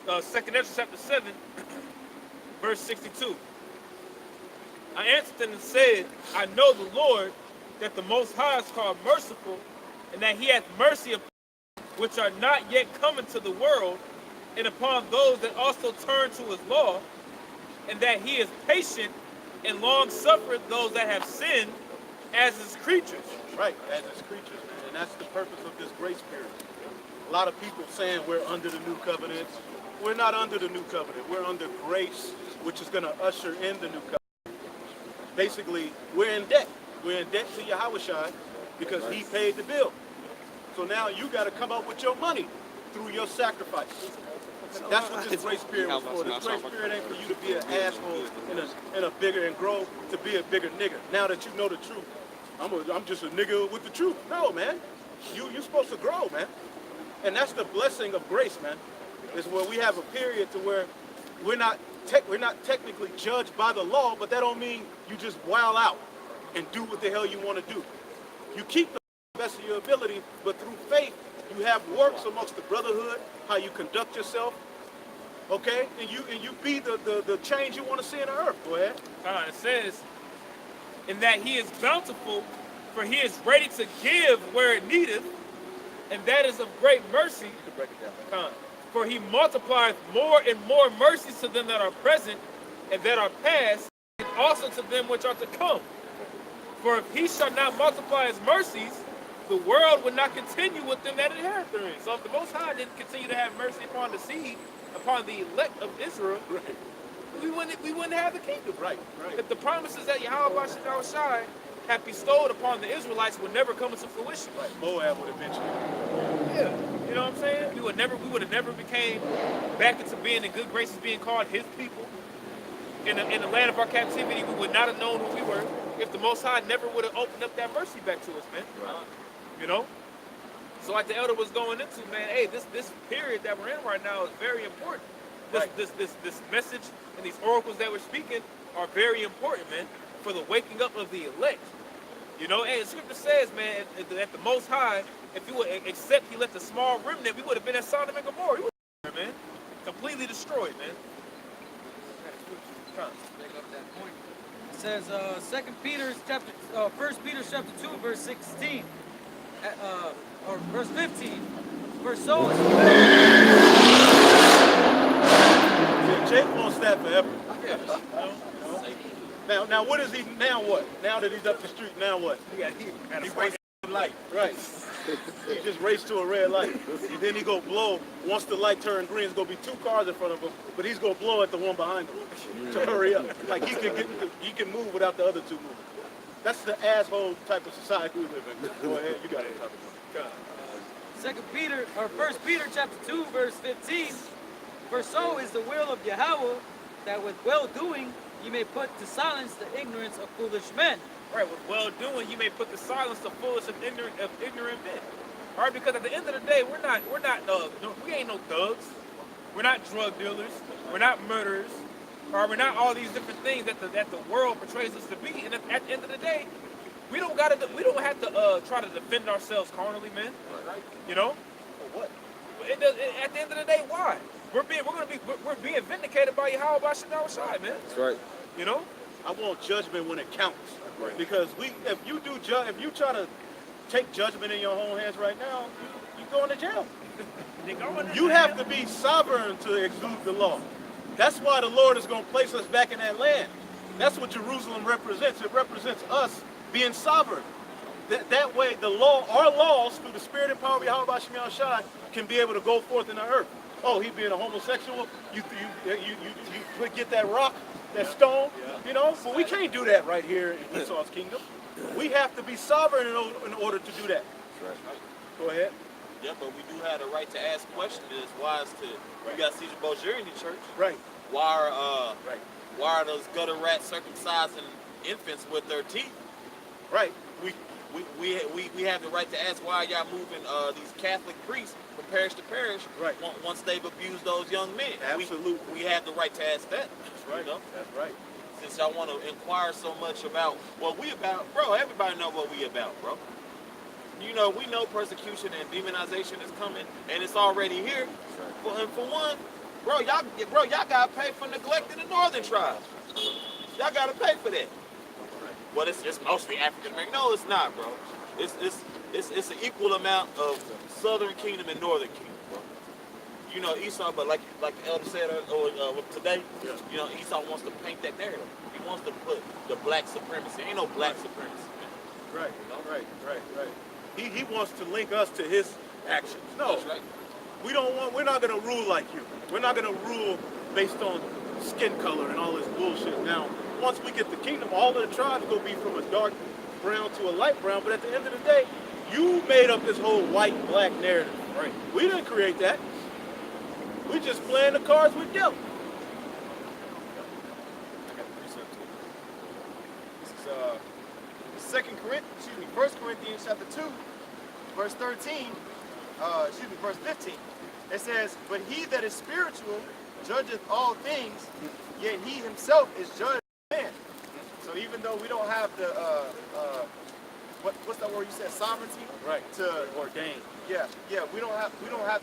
2 Ezra chapter 7, verse 62. I answered them and said, I know the Lord, that the Most High is called merciful, and that he hath mercy upon which are not yet come into the world, and upon those that also turn to his law, and that he is patient and long suffereth those that have sinned as his creatures. Right, as his creatures, man. And that's the purpose of this grace period. A lot of people saying we're under the new covenant. We're not under the new covenant. We're under grace, which is going to usher in the new covenant. Basically, we're in debt. We're in debt to Yahushua because he paid the bill. So now you got to come up with your money through your sacrifice. That's what this grace period was for. This grace period ain't for you to be an asshole and a bigger and grow to be a bigger nigga. Now that you know the truth, I'm just a nigga with the truth. No, man. You're supposed to grow, man. And that's the blessing of grace, man. Is where we have a period to where we're not technically judged by the law, but that don't mean you just wild out and do what the hell you want to do. You keep the best of your ability, but through faith, you have works amongst the brotherhood, how you conduct yourself, okay? And you be the change you want to see in the earth. Go ahead. It says, in that he is bountiful, for he is ready to give where it needeth, and that is of great mercy. You can break it down. For he multiplieth more and more mercies to them that are present and that are past, and also to them which are to come. For if he shall not multiply his mercies, the world would not continue with them that it hath therein. So if the Most High didn't continue to have mercy upon the seed, upon the elect of Israel, Right. we wouldn't have the kingdom. Right, right. If the promises that Yahweh Shai have bestowed upon the Israelites would never come into fruition. Right. Moab would eventually. Yeah. You know what I'm saying? We would have never became back into being in good graces, being called his people. In the land of our captivity, we would not have known who we were if the Most High never would have opened up that mercy back to us, man. Right. You know? So like the elder was going into, man, hey, this period that we're in right now is very important. This message and these oracles that we're speaking are very important, man, for the waking up of the elect. You know, and the scripture says, man, that the Most High, if he would accept he left a small remnant, we would have been at Sodom and Gomorrah. We would have been, man. Completely destroyed, man. It says, 1 Peter chapter 2, verse 16, or verse 15. For so is Yeah, Jake wants that forever. Yeah. Now what is he? Now what? Now that he's up the street, now what? He got He a raced to the light, right? He just raced to a red light. And then he go blow. Once the light turns green, there's gonna be two cars in front of him, but he's gonna blow at the one behind him to hurry up. Like he can move without the other two moving. That's the asshole type of society we live in. Go ahead, you got it. 1 Peter chapter 2, verse 15. For so is the will of Yahweh, that with well-doing you may put to silence the ignorance of foolish men. Right, with well-doing, you may put to silence the foolish of ignorant men. All right, because at the end of the day, we ain't no thugs. We're not drug dealers. We're not murderers. Or we're not all these different things that the world portrays us to be. And at the end of the day, we don't have to try to defend ourselves carnally, man. Right. You know? For what? At the end of the day, why? We're being vindicated by Yahweh Shai, man. That's right. You know? I want judgment when it counts. Right. Because if you try to take judgment in your own hands right now, you going to jail. You have to be sovereign to exude the law. That's why the Lord is going to place us back in that land. That's what Jerusalem represents. It represents us being sovereign. That way, our laws, through the spirit and power of Yahweh Shemiah Shai, can be able to go forth in the earth. Oh, he being a homosexual, you get that rock, that stone, you know? But we can't do that right here in Esau's kingdom. We have to be sovereign in order to do that. That's right. Go ahead. Yeah, but we do have the right to ask questions as wise to. You got Caesar Borgia in the church. Right. Why Right. are those gutter rats circumcising infants with their teeth? Right. We have the right to ask why y'all moving these Catholic priests from parish to parish. Right. Once they've abused those young men. Absolutely. We have the right to ask that. That's right. You know? That's right. Since y'all want to inquire so much about what we about, bro. Everybody know what we about, bro. You know, we know persecution and demonization is coming, and it's already here. Well, and for one, Bro, y'all gotta pay for neglecting the northern tribes. Y'all gotta pay for that. Well, it's mostly African American. No, it's not, bro. It's an equal amount of Southern Kingdom and Northern Kingdom, bro. You know, Esau, but like the elder said today, you know, Esau wants to paint that narrative. He wants to put the black supremacy. Ain't no black supremacy, man. Right, right. He wants to link us to his actions. No, That's right. we're not gonna rule like you. We're not gonna rule based on skin color and all this bullshit. Now, once we get the kingdom, all of the tribes gonna be from a dark brown to a light brown, but at the end of the day, you made up this whole white-black narrative. Right. We didn't create that. We just playing the cards we dealt. I got a precept to it. This is 1 Corinthians chapter 2, verse 13, verse 15. It says, "But he that is spiritual judgeth all things, yet he himself is judged of man." So even though we don't have the what's that word you said, sovereignty? Right. To Ordained. yeah, we don't have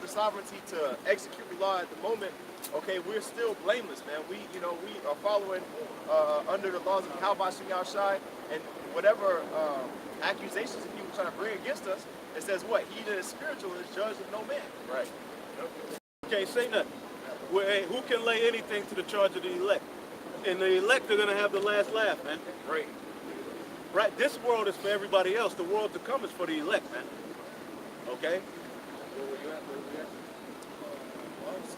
the sovereignty to execute the law at the moment. Okay, we're still blameless, man. We are following under the laws of Kalbashim Yahushai, and whatever accusations that people try to bring against us, it says what? He that is spiritual is judged of no man. Right. Can't say nothing. Well, hey, who can lay anything to the charge of the elect? And the elect are gonna have the last laugh, man. Right. Right. This world is for everybody else. The world to come is for the elect, man. Okay. Well, I was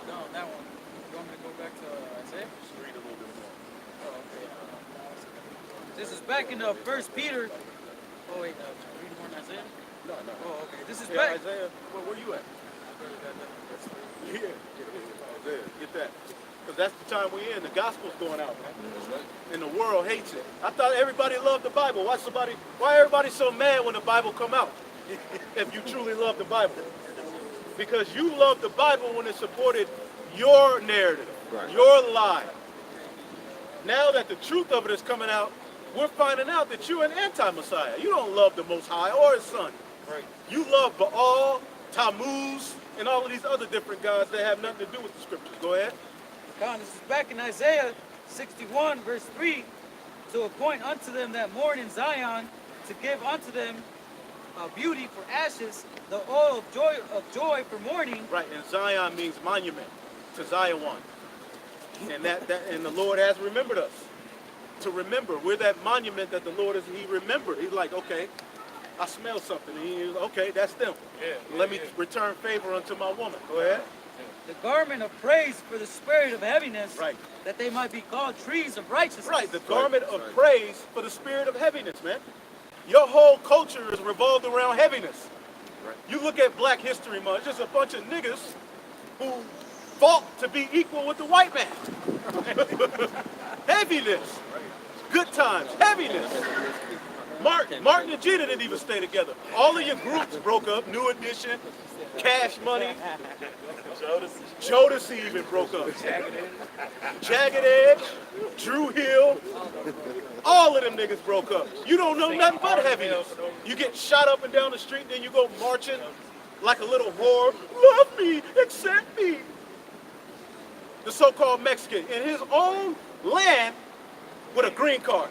down on that one. You want me to go back to Isaiah? Just read a little bit more. Oh, okay. This is back in 1 Peter. Oh, wait. Read more in Isaiah? No. Oh, okay. This is Yeah, back. Isaiah. Where you at? Yeah. Isaiah. Get that. Because that's the time we're in. The gospel's going out, man. And the world hates it. I thought everybody loved the Bible. Why everybody so mad when the Bible come out? If you truly love the Bible. Because you love the Bible when it supported your narrative, your lie. Now that the truth of it is coming out, we're finding out that you're an anti-Messiah. You don't love the Most High or His Son. Right. You love Baal, Tammuz, and all of these other different gods that have nothing to do with the scriptures. Go ahead. Con, this is back in Isaiah 61, verse 3. To appoint unto them that mourn in Zion, to give unto them beauty for ashes, the oil of joy for mourning. Right, and Zion means monument to Zion. And and the Lord has remembered us. To remember, we're that monument that the Lord He remembered. He's like, okay, I smell something. He's okay, that's them. Let me return favor unto my woman. Go ahead. The garment of praise for the spirit of heaviness, Right. that they might be called trees of righteousness. Right, the garment of praise for the spirit of heaviness, man. Your whole culture is revolved around heaviness. Right. You look at Black History Month, just a bunch of niggas who fought to be equal with the white man. Heaviness. Good times. Heaviness. Martin and Gina didn't even stay together. All of your groups broke up. New Edition, Cash Money. Jodeci even broke up. Jagged Edge, Drew Hill. All of them niggas broke up. You don't know nothing but heaviness. You get shot up and down the street, then you go marching like a little whore. Love me, accept me. The so-called Mexican in his own land with a green card.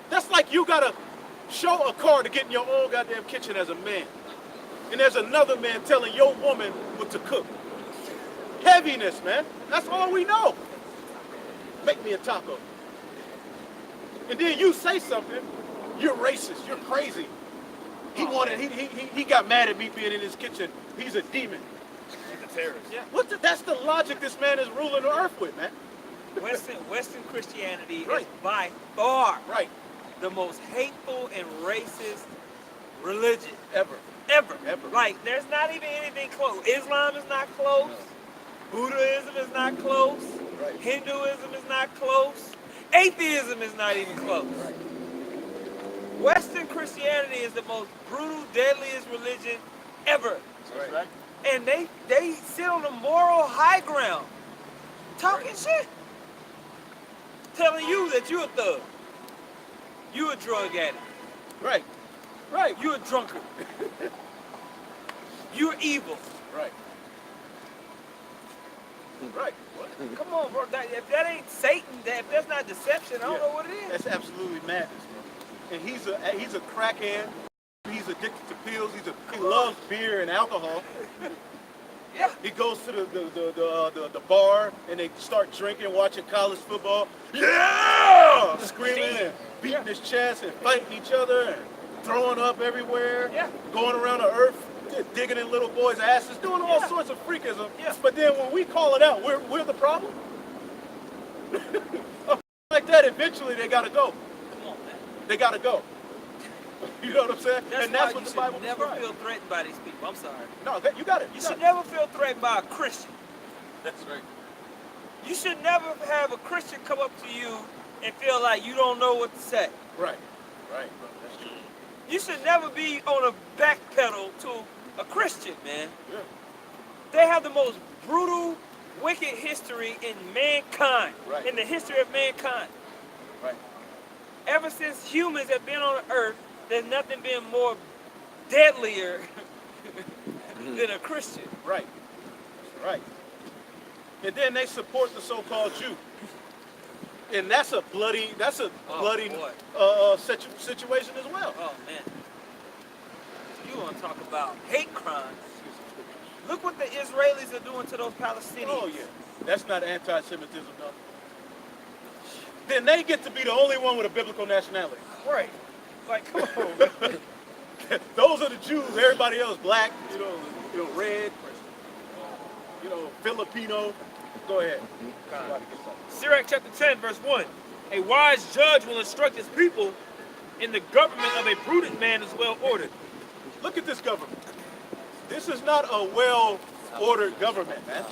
That's like you gotta show a card to get in your own goddamn kitchen as a man. And there's another man telling your woman what to cook. Heaviness, man. That's all we know. Make me a taco. And then you say something, you're racist, you're crazy. He got mad at me being in his kitchen. He's a demon. He's a terrorist. Yeah. That's the logic this man is ruling the earth with, man. Western Christianity Right. is by far Right. the most hateful and racist religion Ever. ever. Ever. Like, there's not even anything close. Islam is not close. Buddhism is not close. Right. Hinduism is not close. Atheism is not even close. Western Christianity is the most brutal, deadliest religion ever. Right. And they sit on the moral high ground, talking shit. Telling you that you're a thug. You a drug addict. Right. Right. You a drunkard. You're evil. Right. Right. Come on, bro. If that ain't Satan, if that's not deception, I don't know what it is. That's absolutely madness, bro. And he's a crackhead. He's addicted to pills. He loves beer and alcohol. Yeah. He goes to the bar and they start drinking, watching college football. Yeah! Screaming and beating his chest and fighting each other and throwing up everywhere. Yeah. Going around the earth, digging in little boys' asses, doing all sorts of freakism. Yeah. But then when we call it out, we're the problem. Like that, eventually they gotta go. Come on, man. They gotta go. You know what I'm saying? That's and that's why what you the Bible should never describes. feel threatened by these people. I'm sorry. No, you got it. You got should it. never feel threatened by a Christian. That's right. You should never have a Christian come up to you and feel like you don't know what to say. Right, bro. That's true. You should never be on a back pedal to a Christian, man. Yeah. They have the most brutal, wicked history in mankind, Right. in the history of mankind. Right. Ever since humans have been on the earth, there's nothing been more deadlier than a Christian. Right. Right. And then they support the so-called Jew. And that's a bloody boy. situation as well. Oh, man. You want to talk about hate crimes. Look what the Israelis are doing to those Palestinians. Oh yeah. That's not anti-Semitism though. Then they get to be the only one with a biblical nationality. Right. Like, come on. Those are the Jews. Everybody else, black, red, Filipino. Go ahead. Sirach chapter 10, verse 1. A wise judge will instruct his people, and the government of a prudent man is well ordered. Look at this government. This is not a well-ordered government, man.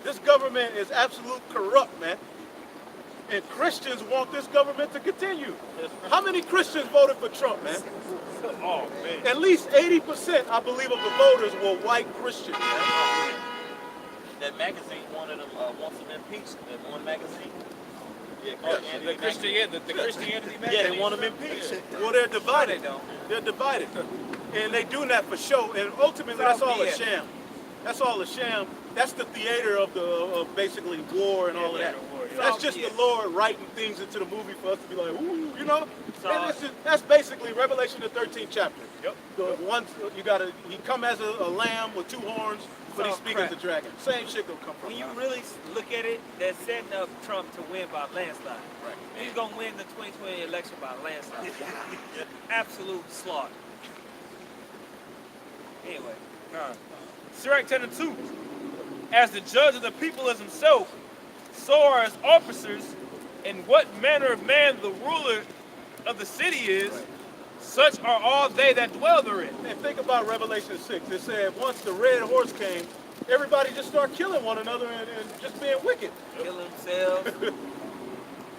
This government is absolute corrupt, man. And Christians want this government to continue. How many Christians voted for Trump, man? Oh, man. At least 80%, I believe, of the voters were white Christians, man. That magazine wanted them, wants them impeached. That one magazine. Yeah, Yeah, called The Christianity Yeah, magazine. they want them impeached. Well, they're divided. No, they They're divided. And they do that for show. And ultimately, that's all a Yeah. sham. That's all a sham. That's the theater of basically war and all of that. That's just the Lord writing things into the movie for us to be like, ooh, you know? And that's basically Revelation the 13th chapter. Yep. The one he come as a lamb with two horns, but he's all speaking crap. to dragon. Same shit gonna come from When him. you really look at it, they're setting up Trump to win by landslide. Right. He's going to win the 2020 election by landslide. Absolute slaughter. Anyway. Sirach 10 and 2. As the judge of the people is himself, so are his officers, and what manner of man the ruler of the city is, such are all they that dwell therein. And think about Revelation 6. It said once the red horse came, everybody just started killing one another and just being wicked. Kill themselves.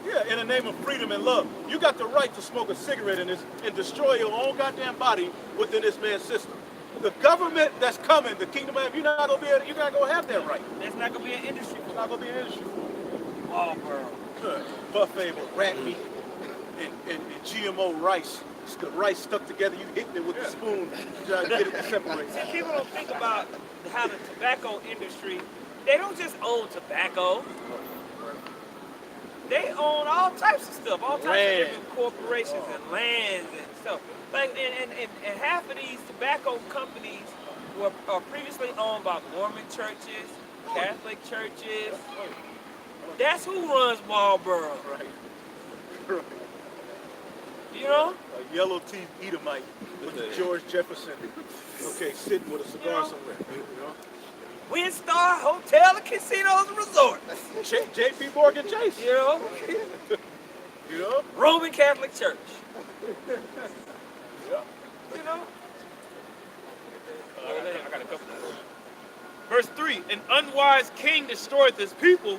Yeah, in the name of freedom and love. You got the right to smoke a cigarette and destroy your own goddamn body within this man's system. The government that's coming, the kingdom of heaven, you're not gonna have that right. There's not going to be an industry It's for not gonna be an issue. Marlboro. Buffet with rat meat and GMO rice. It's the rice stuck together, you hitting it with the spoon, trying to get it to separate. See, people don't think about how the tobacco industry, they don't just own tobacco. They own all types of stuff, all types Land. of different corporations and lands and stuff. Like, and half of these tobacco companies are previously owned by Mormon churches, Catholic churches. That's who runs Marlboro. Right. You know? A yellow teeth Edomite with the George Jefferson. Okay, sitting with a cigar somewhere. You know? WinStar Hotel and Casinos and Resorts. J.P. Morgan Chase. You know? You know? Roman Catholic Church. Yeah. You know? I got a couple. Verse 3. An unwise king destroyeth his people,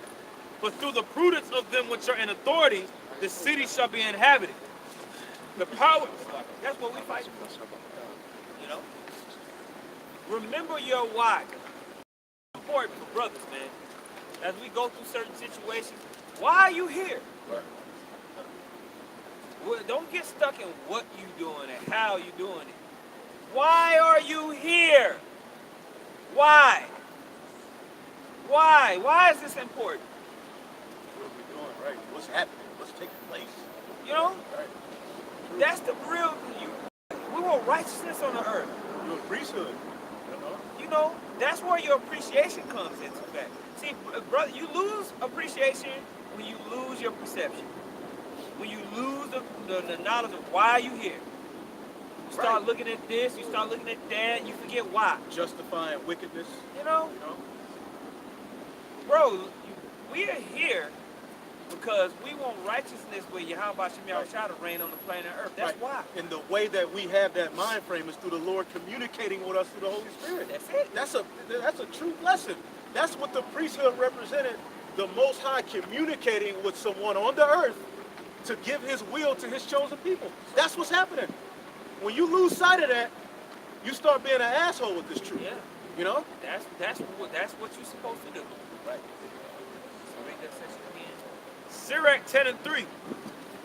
but through the prudence of them which are in authority, the city shall be inhabited. The power. That's what we fight for. You know? Remember your why. Important for brothers, man. As we go through certain situations, why are you here? Right. Well, don't get stuck in what you doing and how you doing it. Why are you here? Why? Why? Why is this important? What are we doing, right? What's happening? What's taking place? You know, Right. that's the real. We want righteousness on the earth. You're a priesthood. You know, that's where your appreciation comes into effect. See, brother, you lose appreciation when you lose your perception. When you lose the knowledge of why you here. You start looking at this, you start looking at that, you forget why. Justifying wickedness. You know, You know. bro, we are here because we want righteousness where Yahweh Shem Yahushua to reign on the planet Earth. That's Right. why. And the way that we have that mind frame is through the Lord communicating with us through the Holy Spirit. That's it. That's a true blessing. That's what the priesthood represented. The Most High communicating with someone on the earth to give His will to His chosen people. That's what's happening. When you lose sight of that, you start being an asshole with this truth. Yeah. You know? That's what you're supposed to do. Right. So read that section again. Sirach 10:3.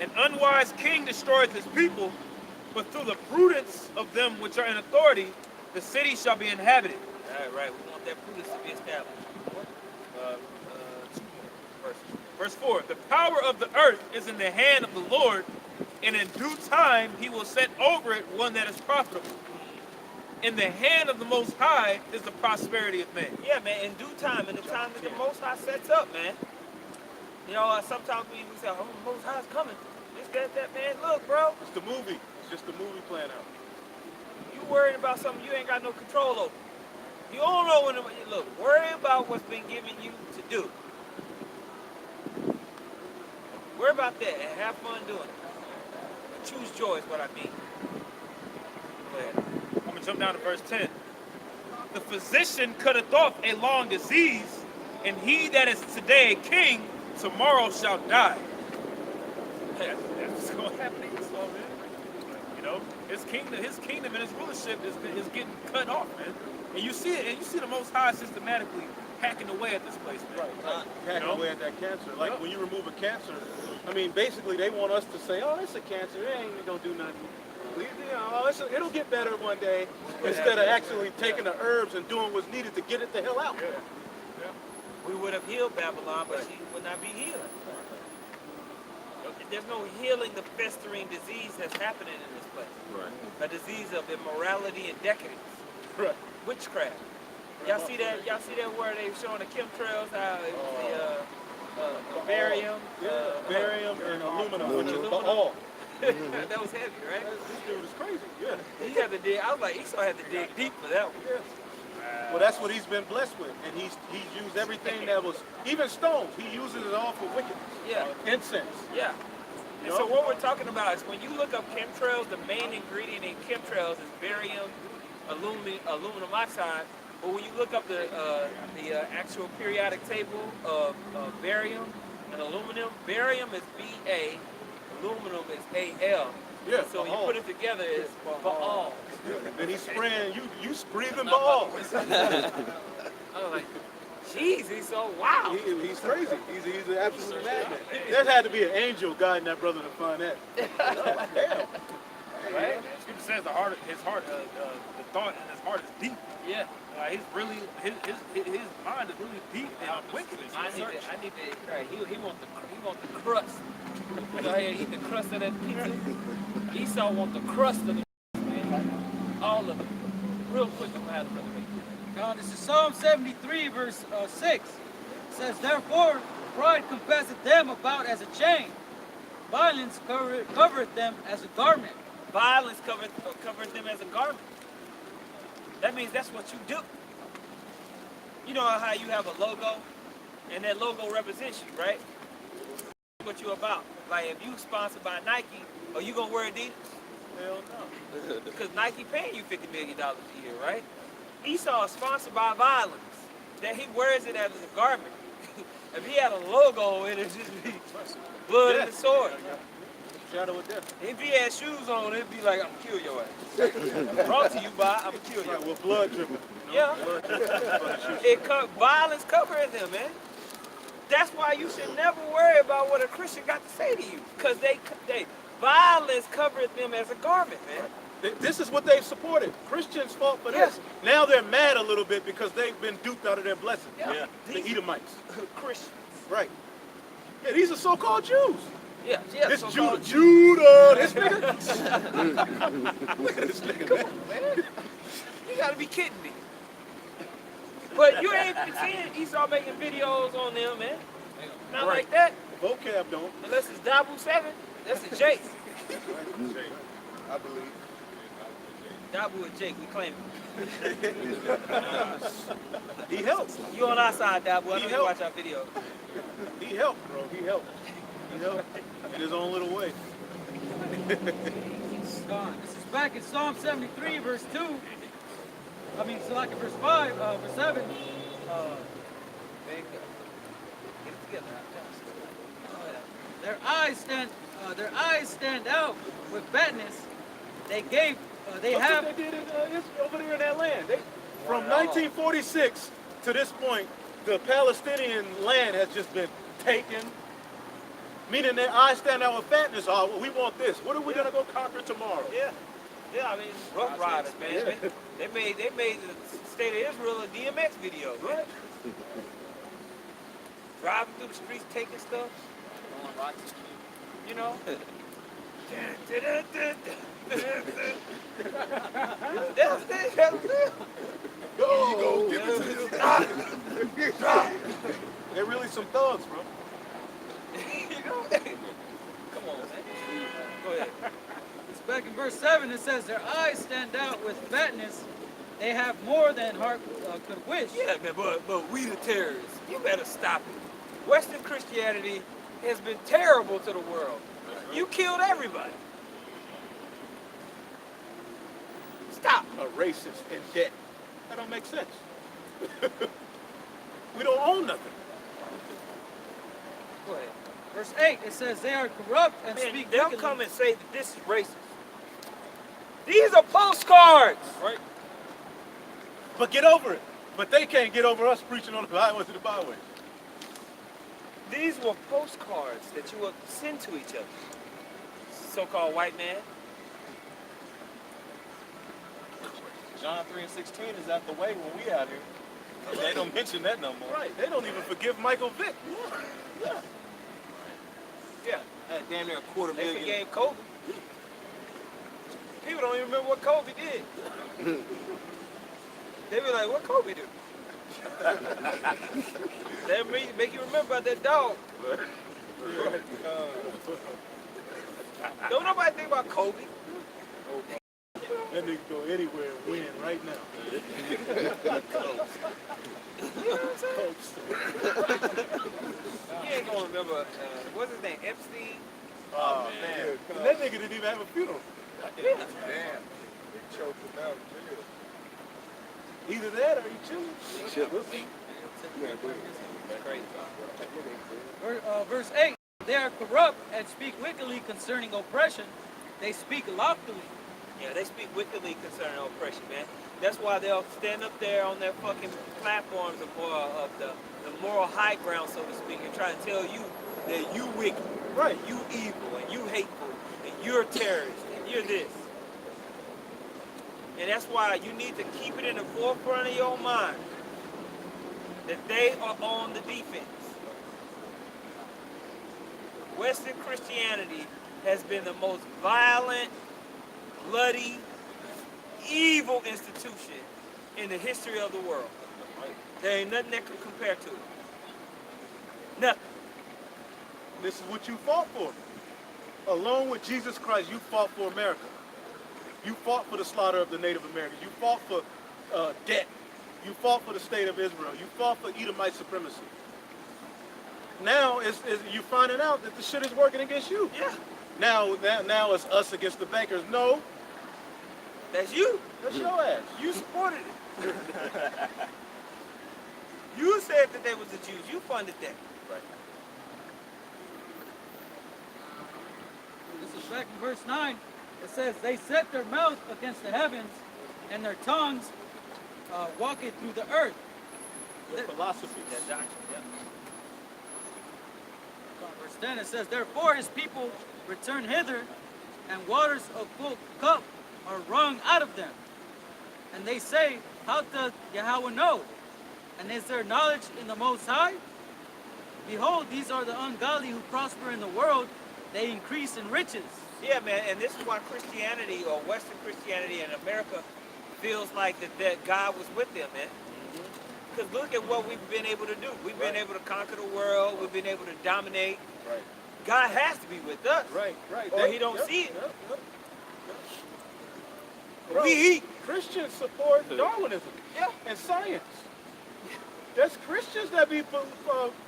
An unwise king destroyeth his people, but through the prudence of them which are in authority, the city shall be inhabited. Right. We want that prudence to be established. Verse 4. The power of the earth is in the hand of the Lord, and in due time he will set over it one that is profitable. In the hand of the Most High is the prosperity of man. Yeah, man, in due time, in the time that the Most High sets up, man. You know, sometimes we say, oh, the Most High's coming. This, that, man. Look, bro, It's the movie. It's just the movie playing out. you worried about something you ain't got no control over. You don't know when, look, worry about what's been given you to do. Worry about that and have fun doing it. Choose joy is what I mean. Go ahead. I'm going to jump down to verse 10. The physician cutteth off a long disease, and he that is today king, tomorrow shall die. That's what's going to happen in Esau, man. You know, his kingdom and his rulership is getting cut off, man. And you see it, and you see the Most High systematically hacking away at this place, man. Hacking away at that cancer. Like when you remove a cancer, I mean, basically they want us to say, oh, it's a cancer. It ain't even going to do nothing. It'll get better one day, instead of actually taking the herbs and doing what's needed to get it the hell out. We would have healed Babylon, but she would not be healed. There's no healing the festering disease that's happening in this place. Right. A disease of immorality and decadence. Right. Witchcraft. Y'all see that? Y'all see that where they showing the chemtrails? How it was the barium? Barium and aluminum, which is Aluminum. all. That was heavy, right? This dude is crazy. Yeah. He had to dig. I was like, Esau had to dig deep for that one. Well, that's what he's been blessed with, and he's used everything that was, even stones. He uses it all for wickedness. Yeah. Incense. Yeah. And so what we're talking about is when you look up chemtrails, the main ingredient in chemtrails is barium, aluminum oxide. But when you look up the actual periodic table of barium and aluminum, barium is Ba, aluminum is Al. Yeah. So when you put it together, it's Baal. And he's spraying, you breathing balls. I was like, jeez, he's so wow. He's crazy. He's an absolute madman. There had to be an angel guiding that brother to find that. Damn. Right? Scripture says the thought in his heart is deep. Yeah. He's really his mind is really deep and wickedness. I need to. Right, he want the crust. Go ahead, eat the crust of that pizza. Esau want the crust of the man. All of it. Real quick, I'm gonna have to Now, this is Psalm 73, verse 6. It says, therefore, pride compasseth them about as a chain. Violence covereth them as a garment. Violence covers them as a garment. That means that's what you do. You know how you have a logo, and that logo represents you, right? What you about. Like if you sponsored by Nike, are you gonna wear Adidas? Hell no. Because Nike paying you $50 million a year, right? Esau is sponsored by violence. That he wears it as a garment. If he had a logo, it'd just be blood and the sword. Shadow of death. If he had shoes on, it'd be like, I'm gonna kill your ass. Brought to you by, I'm gonna kill Right, you. with blood dripping. Yeah. Blood dripping. Violence covering them, man. That's why you should never worry about what a Christian got to say to you. Because violence covers them as a garment, man. This is what they've supported. Christians fought for this. Now they're mad a little bit because they've been duped out of their blessing. Yeah. The Edomites. Christians. Right. Yeah, these are so-called Jews. Yeah, yeah. This so-called Judah, this nigga. Look at this nigga, man. man. You gotta be kidding me. But you ain't seeing Esau making videos on them, man. Not Right. like that. Vocab don't. Unless it's Dabu 7. That's a Jake. I believe. Dabu and Jake, we claim it. He helped. You on our side, Dabu. I know He you helped. watch our video. He helped, bro. He helped. He helped in his own little way. This is back in Psalm 73, verse 2. I mean, so like in verse 5, verse 7. Man, get it together. Their eyes stand out with fatness. They That's what they did in, over there in that land. From 1946 to this point, the Palestinian land has just been taken. Meaning their eyes stand out with fatness. Oh, well, we want this. What are we gonna go conquer tomorrow? Yeah. Yeah, I mean, Rough Riders, man. Yeah. They made the State of Israel a DMX video, man. Right. Driving through the streets, taking stuff. You know? Go, give it to them. They're really some thugs, bro. You know? Come on, man. Go ahead. It's back in verse 7. It says, their eyes stand out with fatness. They have more than heart could wish. Yeah, man, but we the terrorists. You better stop it. Western Christianity has been terrible to the world. You killed everybody. Stop. A racist in debt. That don't make sense. We don't own nothing. Go ahead. Verse 8, it says, they are corrupt and Man, speak they'll wickedly. come and say that this is racist. These are postcards. Right? But get over it. But they can't get over us preaching on the highways and the byways. These were postcards that you would send to each other. So-called white man. John 3:16 is out the way when we out here. They don't mention that no more. Right. They don't even forgive Michael Vick. Yeah. Had damn near $250,000. They forgave Kobe. People don't even remember what Kobe did. They be like, what Kobe do? That make you remember about that dog. Don't nobody think about Kobe. That nigga go anywhere and win right now. You know what I'm saying? You ain't gonna remember, what's his name, Epstein? Oh, man. And that nigga didn't even have a funeral. Yeah. Damn. He choked him out. Either that or he chilling. Crazy. Verse 8, they are corrupt and speak wickedly concerning oppression. They speak loftily. Yeah, they speak wickedly concerning oppression, man. That's why they'll stand up there on their fucking platforms of the moral high ground, so to speak, and try to tell you that you wicked, Right. you evil, and you hateful, and you're a terrorist, and you're this. And that's why you need to keep it in the forefront of your mind that they are on the defense. Western Christianity has been the most violent, bloody, evil institution in the history of the world. There ain't nothing that can compare to it. Nothing. This is what you fought for. Along with Jesus Christ, you fought for America. You fought for the slaughter of the Native Americans. You fought for debt. You fought for the state of Israel. You fought for Edomite supremacy. Now you're finding out that the shit is working against you. Yeah. Now it's us against the bankers. No, That's you. that's your ass. You supported it. You said that they was the Jews. You funded that. Right. This is back in verse 9. It says, they set their mouth against the heavens, and their tongues walketh through the earth. Your philosophy. That doctrine, yeah. Verse 10, it says, therefore his people return hither, and waters of full cup are wrung out of them. And they say, how doth Yahweh know? And is there knowledge in the Most High? Behold, these are the ungodly who prosper in the world. They increase in riches. Yeah, man, and this is why Christianity or Western Christianity in America feels like that God was with them, man. Because look at what we've been able to do. We've been able to conquer the world. We've been able to dominate. Right. God has to be with us. Right. Or he don't see it. Bro, We eat. Christians support Darwinism and science. There's Christians that be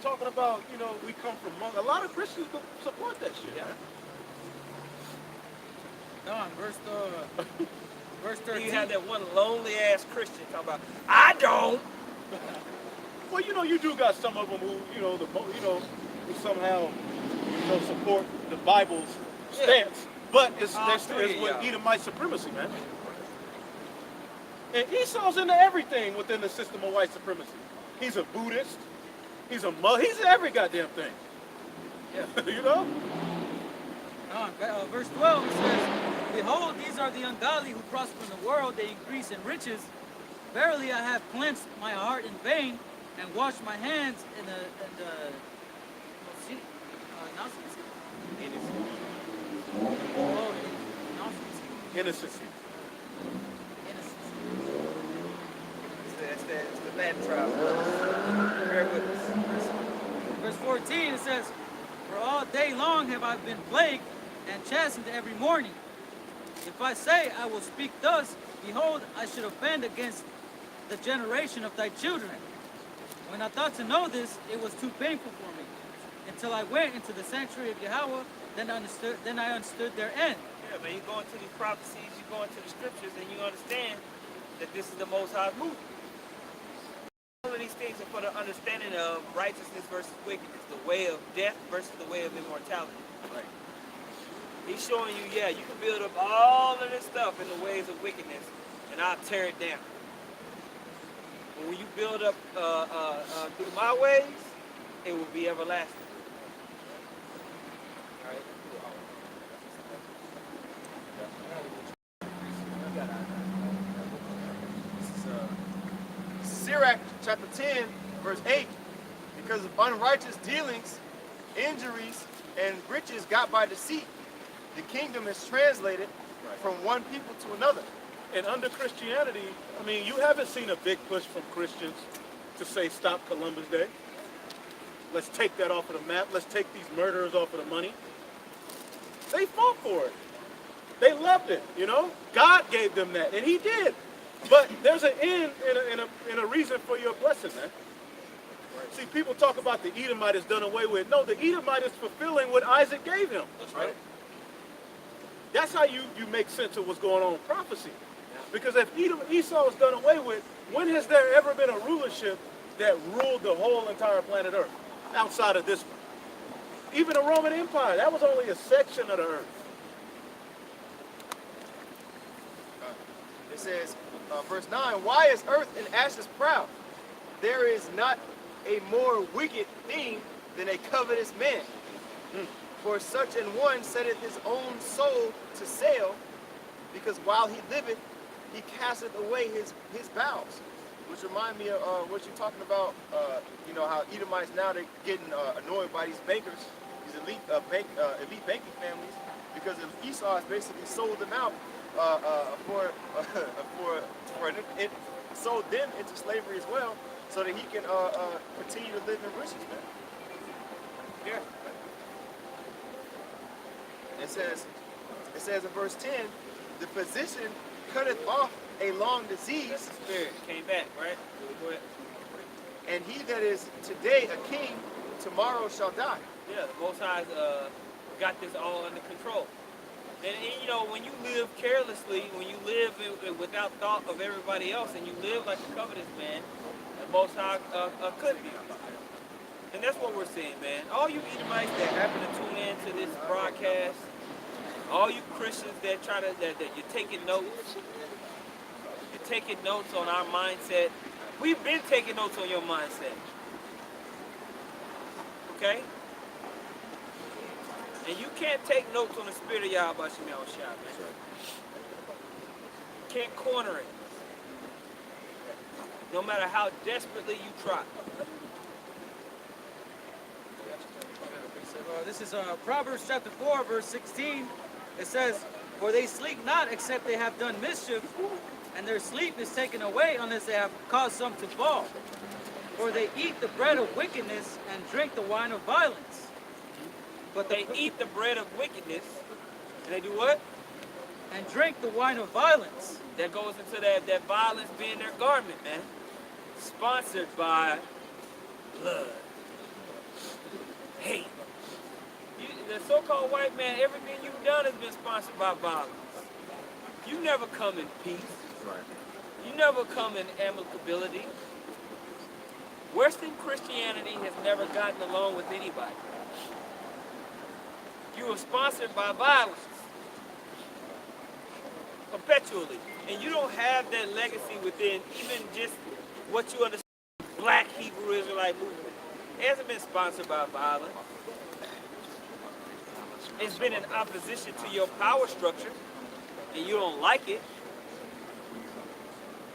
talking about, we come from monks. A lot of Christians support that shit. Yeah. No, verse 13. You have that one lonely ass Christian talking about, I don't. Well, you do got some of them who, who somehow, support the Bible's stance. But it's with Edomite supremacy, man. And Esau's into everything within the system of white supremacy. He's a Buddhist. He's he's every goddamn thing. Yeah. Verse 12 it says, behold, these are the ungodly who prosper in the world. They increase in riches. Verily, I have cleansed my heart in vain and washed my hands in the Innocency. It's the Latin tribe. Bear with us. Verse 14 it says, for all day long have I been plagued and chastened every morning. If I say I will speak thus, behold, I should offend against the generation of thy children. When I thought to know this, it was too painful for me. Until I went into the sanctuary of Yahweh, then I understood their end. Yeah, man, you go into these prophecies, you go into the scriptures, and you understand that this is the Most High's movement. All of these things are for the understanding of righteousness versus wickedness, the way of death versus the way of immortality. Right. He's showing you, you can build up all of this stuff in the ways of wickedness, and I'll tear it down. But when you build up through my ways, it will be everlasting. All right. This is Sirach chapter 10, verse 8. Because of unrighteous dealings, injuries, and riches got by deceit, the kingdom is translated from one people to another. And under Christianity, you haven't seen a big push from Christians to say stop Columbus Day. Let's take that off of the map. Let's take these murderers off of the money. They fought for it. They loved it, God gave them that, and he did. But there's an end and a reason for your blessing, man. See, people talk about the Edomite is done away with. No, the Edomite is fulfilling what Isaac gave him. That's right. That's how you make sense of what's going on in prophecy. Because if Esau is done away with, when has there ever been a rulership that ruled the whole entire planet Earth outside of this one? Even the Roman Empire, that was only a section of the earth. It says, verse 9, why is earth in ashes proud? There is not a more wicked thing than a covetous man. For such an one setteth his own soul to sale, because while he liveth, he casteth away his bowels. Which remind me of what you're talking about, how Edomites now, they're getting annoyed by these bankers, these elite banking families, because Esau has basically sold them out sold them into slavery as well, so that he can continue to live in riches, man. Yeah. It says in verse 10, the physician cutteth off a long disease. That's the spirit. Came back, right? Go ahead. And he that is today a king, tomorrow shall die. Yeah, the Most High's got this all under control. And when you live carelessly, when you live without thought of everybody else, and you live like a covetous man, the Most High could be. And that's what we're seeing, man. All you Edomites that happen to tune in to this broadcast, all you Christians that that you're taking notes, on our mindset. We've been taking notes on your mindset. Okay? And you can't take notes on the spirit of Yahweh Shem Yahushua, man. can't corner it. No matter how desperately you try. This is Proverbs chapter 4, verse 16. It says, "For they sleep not except they have done mischief, and their sleep is taken away unless they have caused some to fall. For they eat the bread of wickedness and drink the wine of violence." But They eat the bread of wickedness, and they do what? and drink the wine of violence. That goes into that violence being their garment, man. Sponsored by blood, hate. The so-called white man, everything you've done has been sponsored by violence. You never come in peace. You never come in amicability. Western Christianity has never gotten along with anybody. You were sponsored by violence perpetually. And you don't have that legacy within even just what you understand, Black Hebrew Israelite movement. It hasn't been sponsored by violence. It's been in opposition to your power structure, and you don't like it.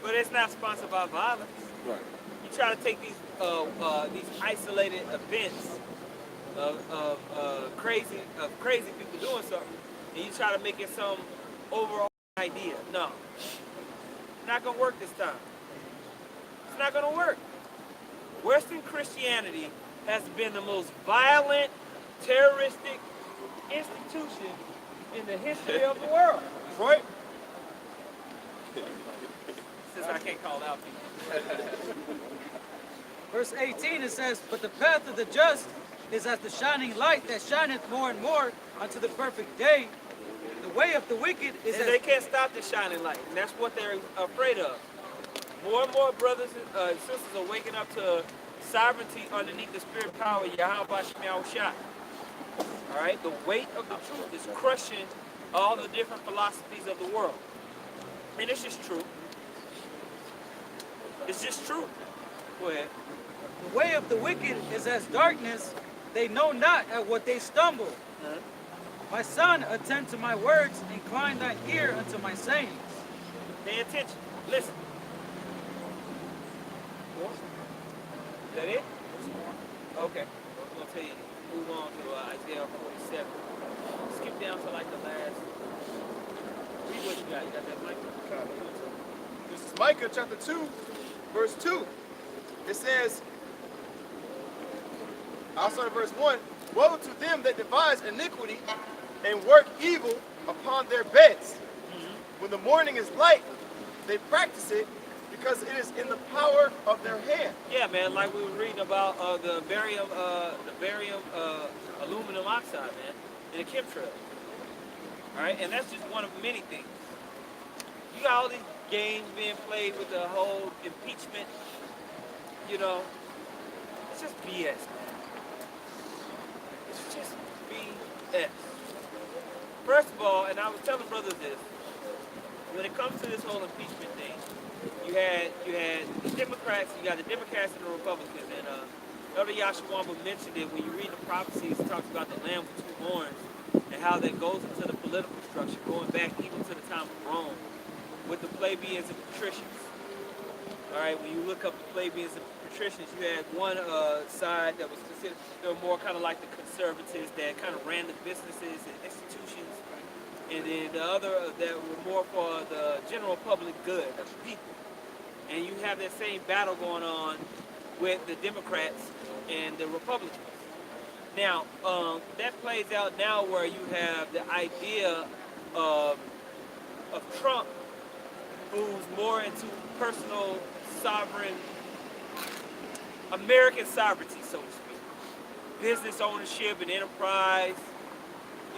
But it's not sponsored by violence. Right. You try to take these isolated events of crazy people doing something, and you try to make it some overall idea. No, not gonna work this time. It's not gonna work. Western Christianity has been the most violent, terroristic institution in the history of the world. Right? Since I can't call out people. Verse 18, it says, "But the path of the just is as the shining light that shineth more and more unto the perfect day. The way of the wicked is And as..." they can't stop the shining light, and that's what they're afraid of. More and more brothers and sisters are waking up to sovereignty underneath the spirit power of Yahweh Shemiah Shai. All right, the weight of the truth is crushing all the different philosophies of the world, and it's just true. It's just true. Go ahead. The way of the wicked is as darkness, they know not at what they stumble. My son, attend to my words, incline thine ear unto my sayings. Pay attention. Listen. Is that it? Okay. I'm gonna tell you. Move on to Isaiah 47. Skip down to like the last. Read what you got. You got that mic? This is Micah chapter 2, verse 2. It says, I'll start at verse 1. "Woe to them that devise iniquity and work evil upon their beds. When the morning is light, they practice it because it is in the power of their hand." Yeah, man. Like we were reading about the barium aluminum oxide, man, in the chemtrail. All right, and that's just one of many things. You got all these games being played with the whole impeachment. You know, it's just BS, man. It's just BS. First of all, and I was telling brothers this, when it comes to this whole impeachment thing, you had the Democrats, you got the Democrats and the Republicans, and Elder Yashawamba mentioned it when you read the prophecies. It talks about the Lamb with two horns and how that goes into the political structure, going back even to the time of Rome, with the plebeians and patricians. All right, when you look up the plebeians and patricians, you had one side that was considered, they were more kind of like the conservatives that kind of ran the businesses and institutions, and then the other that were more for the general public good of the people. And you have that same battle going on with the Democrats and the Republicans. Now, that plays out now where you have the idea of Trump, who's more into personal sovereign, American sovereignty, so to speak. Business ownership and enterprise,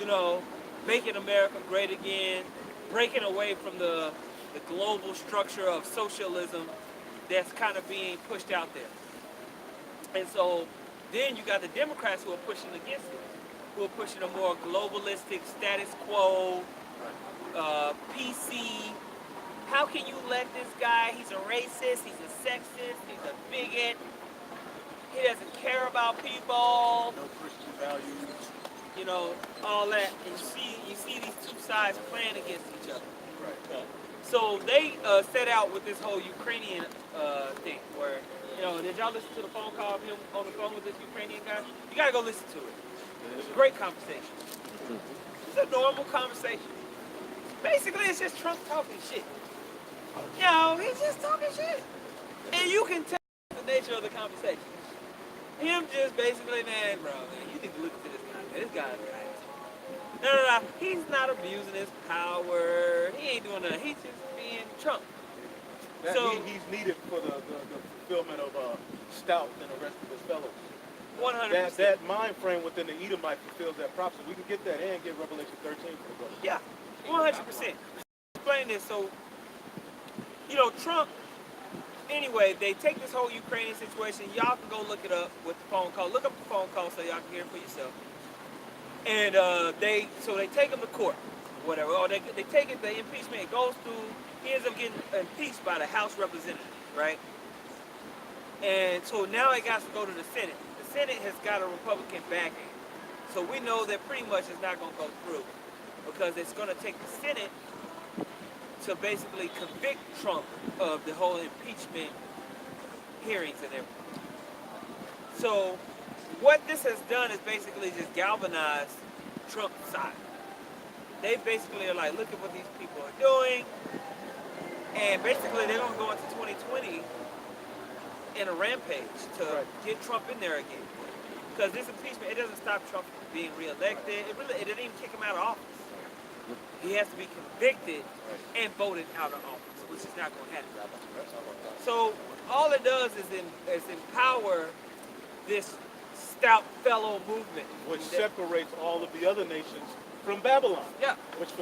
you know, making America great again, breaking away from the global structure of socialism that's kind of being pushed out there. And so then you got the Democrats who are pushing against it, who are pushing a more globalistic status quo, PC. How can you let this guy, he's a racist, he's a sexist, he's a bigot, he doesn't care about people, No Christian values. you know, all that. And you see these two sides playing against each other. Right. So they set out with this whole Ukrainian thing where, did y'all listen to the phone call of him on the phone with this Ukrainian guy? You gotta go listen to it. It's a great conversation. It's a normal conversation. Basically, it's just Trump talking shit. He's just talking shit. And you can tell the nature of the conversation. Him just basically, man, you need to look at this guy. This guy's right. No. He's not abusing his power. He ain't doing nothing. He's just being Trump. He's needed for the fulfillment of Stout and the rest of his fellows. 100%. That mind frame within the Edomite fulfills that prophecy. We can get that and get Revelation 13 for the brother. Yeah, 100%. Explain this. So, Trump, anyway, they take this whole Ukrainian situation. Y'all can go look it up with the phone call. Look up the phone call so y'all can hear it for yourself. And they take him to court, whatever. Or they take it, the impeachment, it goes through, he ends up getting impeached by the House Representatives, right? And so now it got to go to the Senate. The Senate has got a Republican backing. So we know that pretty much it's not going to go through because it's going to take the Senate to basically convict Trump of the whole impeachment hearings and everything. So what this has done is basically just galvanized Trump's side. They basically are like, look at what these people are doing. And basically they're going to go into 2020 in a rampage to get Trump in there again. Because this impeachment, it doesn't stop Trump from being reelected. It didn't even kick him out of office. He has to be convicted and voted out of office, which is not going to happen. So all it does is empower this stout fellow movement. Which separates all of the other nations from Babylon. Yeah. Which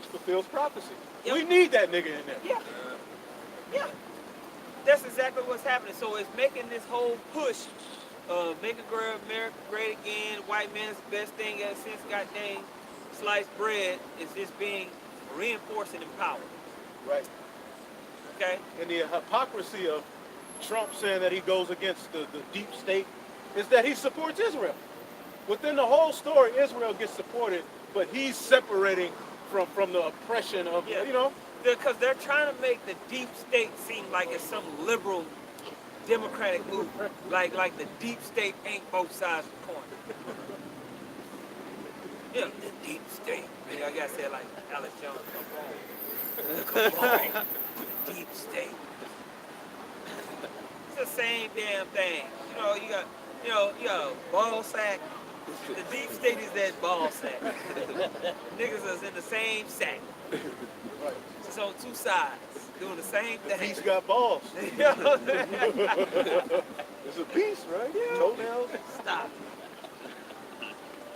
fulfills prophecy. Yep. We need that nigga in there. Yeah. That's exactly what's happening. So it's making this whole push of making America great again, white man's best thing ever since goddamn sliced bread is just being reinforced and empowered. Right. Okay? And the hypocrisy of Trump saying that he goes against the deep state is that he supports Israel. Within the whole story, Israel gets supported, but he's separating from the oppression of, Because they're trying to make the deep state seem like it's some liberal democratic movement. Like the deep state ain't both sides of the coin. The deep state. Maybe I gotta say it like Alex Jones. Come on. Deep state. It's the same damn thing. You got a ball sack. The deep state is that ball sack. Niggas is in the same sack. Right. It's on two sides, doing the same thing. He's got balls. You know what I'm saying? It's a piece, right? Yeah. Toenails. Stop.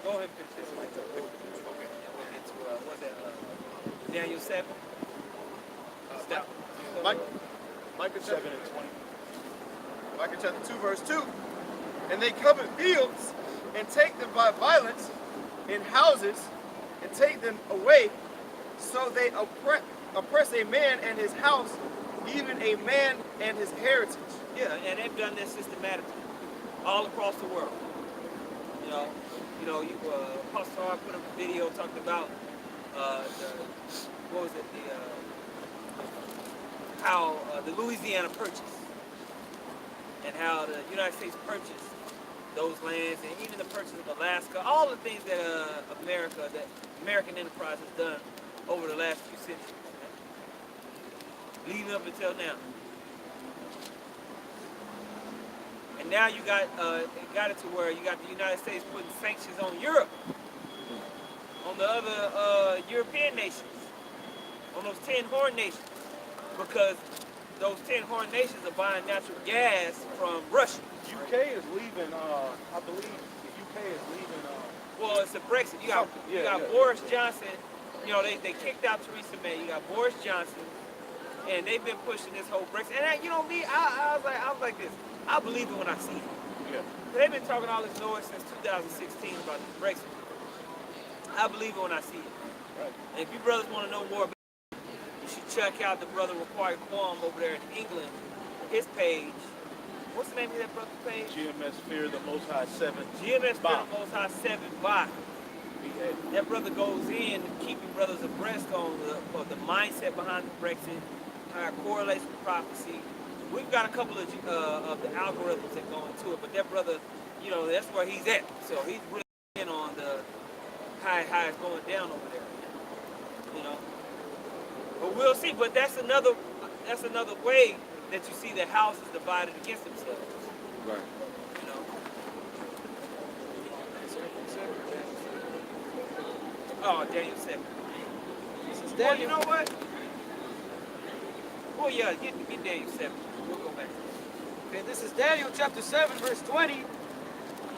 Go ahead and finish this. Okay. We'll get to, what's that? Daniel 7. Stop. Micah 7 and 20. Micah chapter 2, verse 2. And they covet fields and take them by violence in houses and take them away. So they oppress a man and his house, even a man and his heritage. Yeah, and they've done this systematically all across the world. Pastor Hart put up a video talking about how the Louisiana Purchase and how the United States purchased those lands and even the purchase of Alaska, all the things that American enterprise has done over the last few centuries, leading up until now. And now you got it to where you got the United States putting sanctions on Europe, on the other European nations, on those 10 horn nations, because those 10 horn nations are buying natural gas from Russia. UK is leaving, I believe the UK is leaving. Well, it's a Brexit. You got Boris Johnson. They kicked out Theresa May. You got Boris Johnson, and they've been pushing this whole Brexit. And I was like this. I believe it when I see it. Yeah. They've been talking all this noise since 2016 about this Brexit. I believe it when I see it. Right. And if you brothers want to know more about it, you should check out the brother Required Quam over there in England. His page. What's the name of that brother's page? GMS Fear the Most High 7. GMS Fear the Most High 7 by. That brother goes in keeping brothers abreast on the mindset behind the Brexit, how it correlates with prophecy. We've got a couple of the algorithms that go into it, but that brother, you know, that's where he's at. So he's really in on the how it's going down over there. You know, but we'll see. But that's another way that you see the house is divided against themselves. Right. You know. Oh, Daniel 7. This is Well, you Daniel. know what? Oh yeah, get Daniel 7. We'll go back. Okay, this is Daniel chapter 7, verse 20.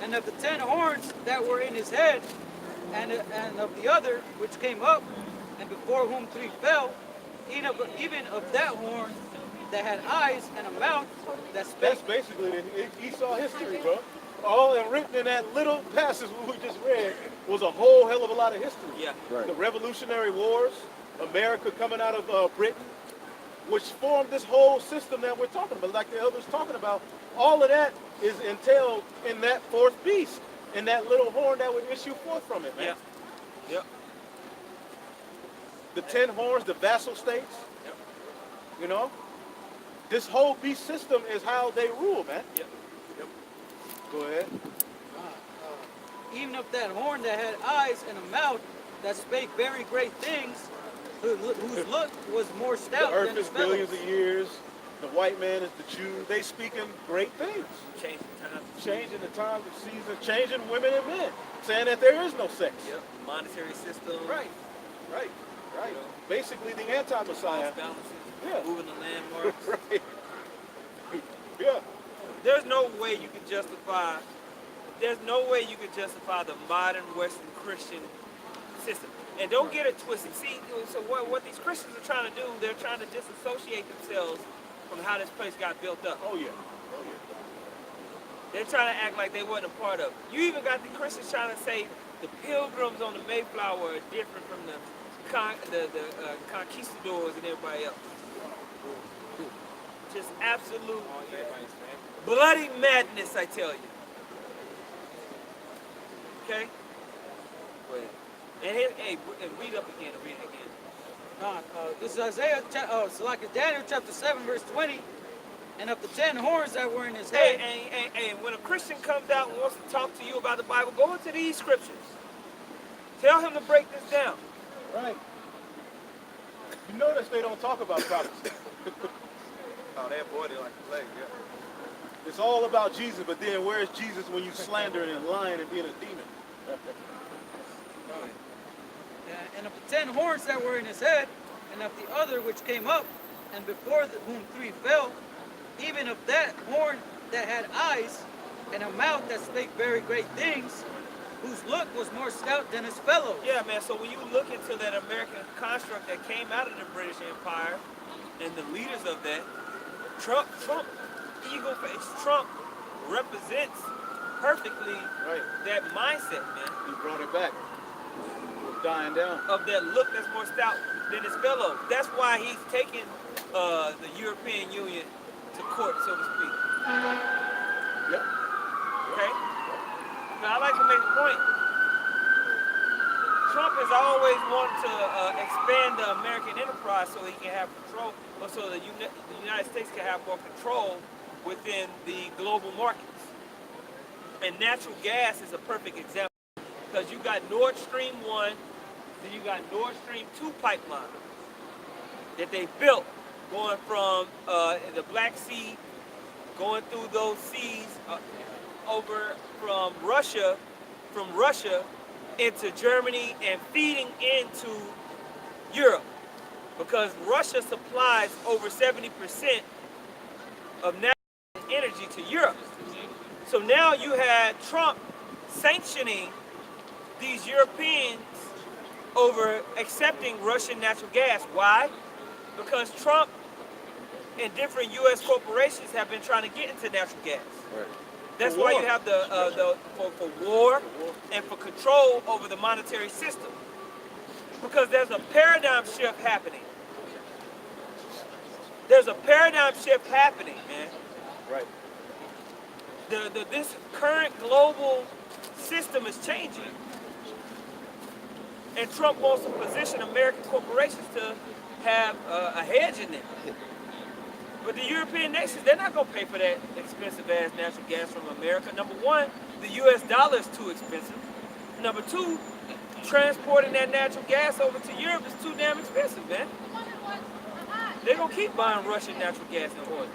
And of the 10 horns that were in his head, and of the other which came up, and before whom 3 fell, even of that horn that had eyes and a mouth that spake. That's basically the Esau history, bro. All and written in that little passage we just read was a whole hell of a lot of history. Yeah. Right. The Revolutionary Wars, America coming out of Britain, which formed this whole system that we're talking about, like the elders talking about. All of that is entailed in that fourth beast, in that little horn that would issue forth from it, man. Yeah. Yep. The 10 horns, the vassal states, Yep. you know. This whole beast system is how they rule, man. Yep. Yep. Go ahead. Even of that horn that had eyes and a mouth that spake very great things, whose look was more The stout earth than is his fellows. billions of years. The white man is the Jew. They speaking great things. Change the time. Changing the times of season, changing women and men, saying that there is no sex. Yep. Monetary system. Right, right. Basically the anti-Messiah. Cost balances. Yeah. Moving the landmarks. Right. Yeah. There's no way you could justify. There's no way you could justify the modern Western Christian system. And don't get it twisted. See, so what these Christians are trying to do, they're trying to disassociate themselves from how this place got built up. Oh yeah. They're trying to act like they wasn't a part of it. You even got the Christians trying to say the pilgrims on the Mayflower are different from the conquistadors and everybody else. Just absolute bloody madness, I tell you. Okay? And read up again, read it again. This is Daniel chapter 7, verse 20. And of the 10 horns that were in his head. Hey, when a Christian comes out and wants to talk to you about the Bible, go into these scriptures. Tell him to break this down. Right. You notice they don't talk about prophecy. Oh, that boy, they like to play, yeah. It's all about Jesus, but then where's Jesus when you slandering and lying and being a demon? And of the 10 horns that were in his head, and of the other which came up, and before whom 3 fell, even of that horn that had eyes, and a mouth that spake very great things, whose look was more stout than his fellows. Yeah, man, so when you look into that American construct that came out of the British Empire, and the leaders of that, Trump, eagle face, Trump represents perfectly Right. that mindset, man, He brought it back. We're dying down. of that look that's more stout than his fellows. That's why he's taking the European Union to court, so to speak. Yep. Okay? Now, I like to make the point. Trump has always wanted to expand the American enterprise so he can have control, or so the United States can have more control within the global markets. And natural gas is a perfect example. Because you got Nord Stream 1, then you got Nord Stream 2 pipeline that they built going from the Black Sea, going through those seas over from Russia into Germany and feeding into Europe. Because Russia supplies over 70% of natural energy to Europe. So now you had Trump sanctioning these Europeans over accepting Russian natural gas. Why? Because Trump and different U.S. corporations have been trying to get into natural gas. Right. That's For why war. you have for war and for control over the monetary system. Because there's a paradigm shift happening. There's a paradigm shift happening, man. Right. This current global system is changing And Trump wants to position American corporations to have a hedge in it. But the European nations, they're not going to pay for that expensive ass natural gas from America. Number one, the US dollar is too expensive. Number two, transporting that natural gas over to Europe is too damn expensive, man. They're going to keep buying Russian natural gas and oil.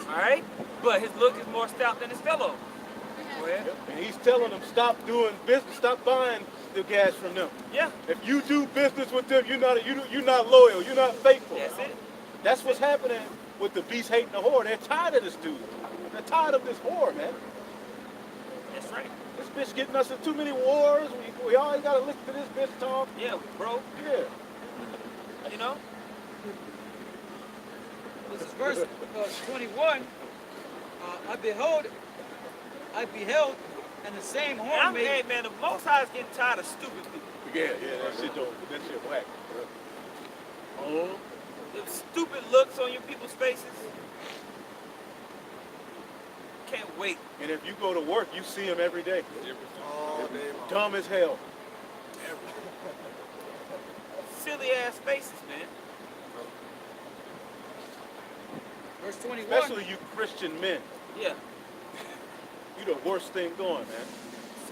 All right? But his look is more stout than his fellow. Go ahead. And he's telling them stop doing business, stop buying the gas from them. Yeah, If you do business with them, you're not loyal, you're not faithful. that's it. That's what's happening with the beast hating the whore. They're tired of this dude. They're tired of this whore, man. That's right. This bitch getting us in too many wars. We always gotta listen to this bitch talk. Yeah, bro. Yeah. You know? This is verse 21. I beheld, and the same And horn hey, made. man, the Most High is getting tired of stupid people. Yeah, that shit whack. Oh. The stupid looks on your people's faces. Can't wait. And if you go to work, you see him every day. All day long. Dumb as hell. Silly ass faces, man. Verse 21. Especially you Christian men. Yeah. You the worst thing going, man.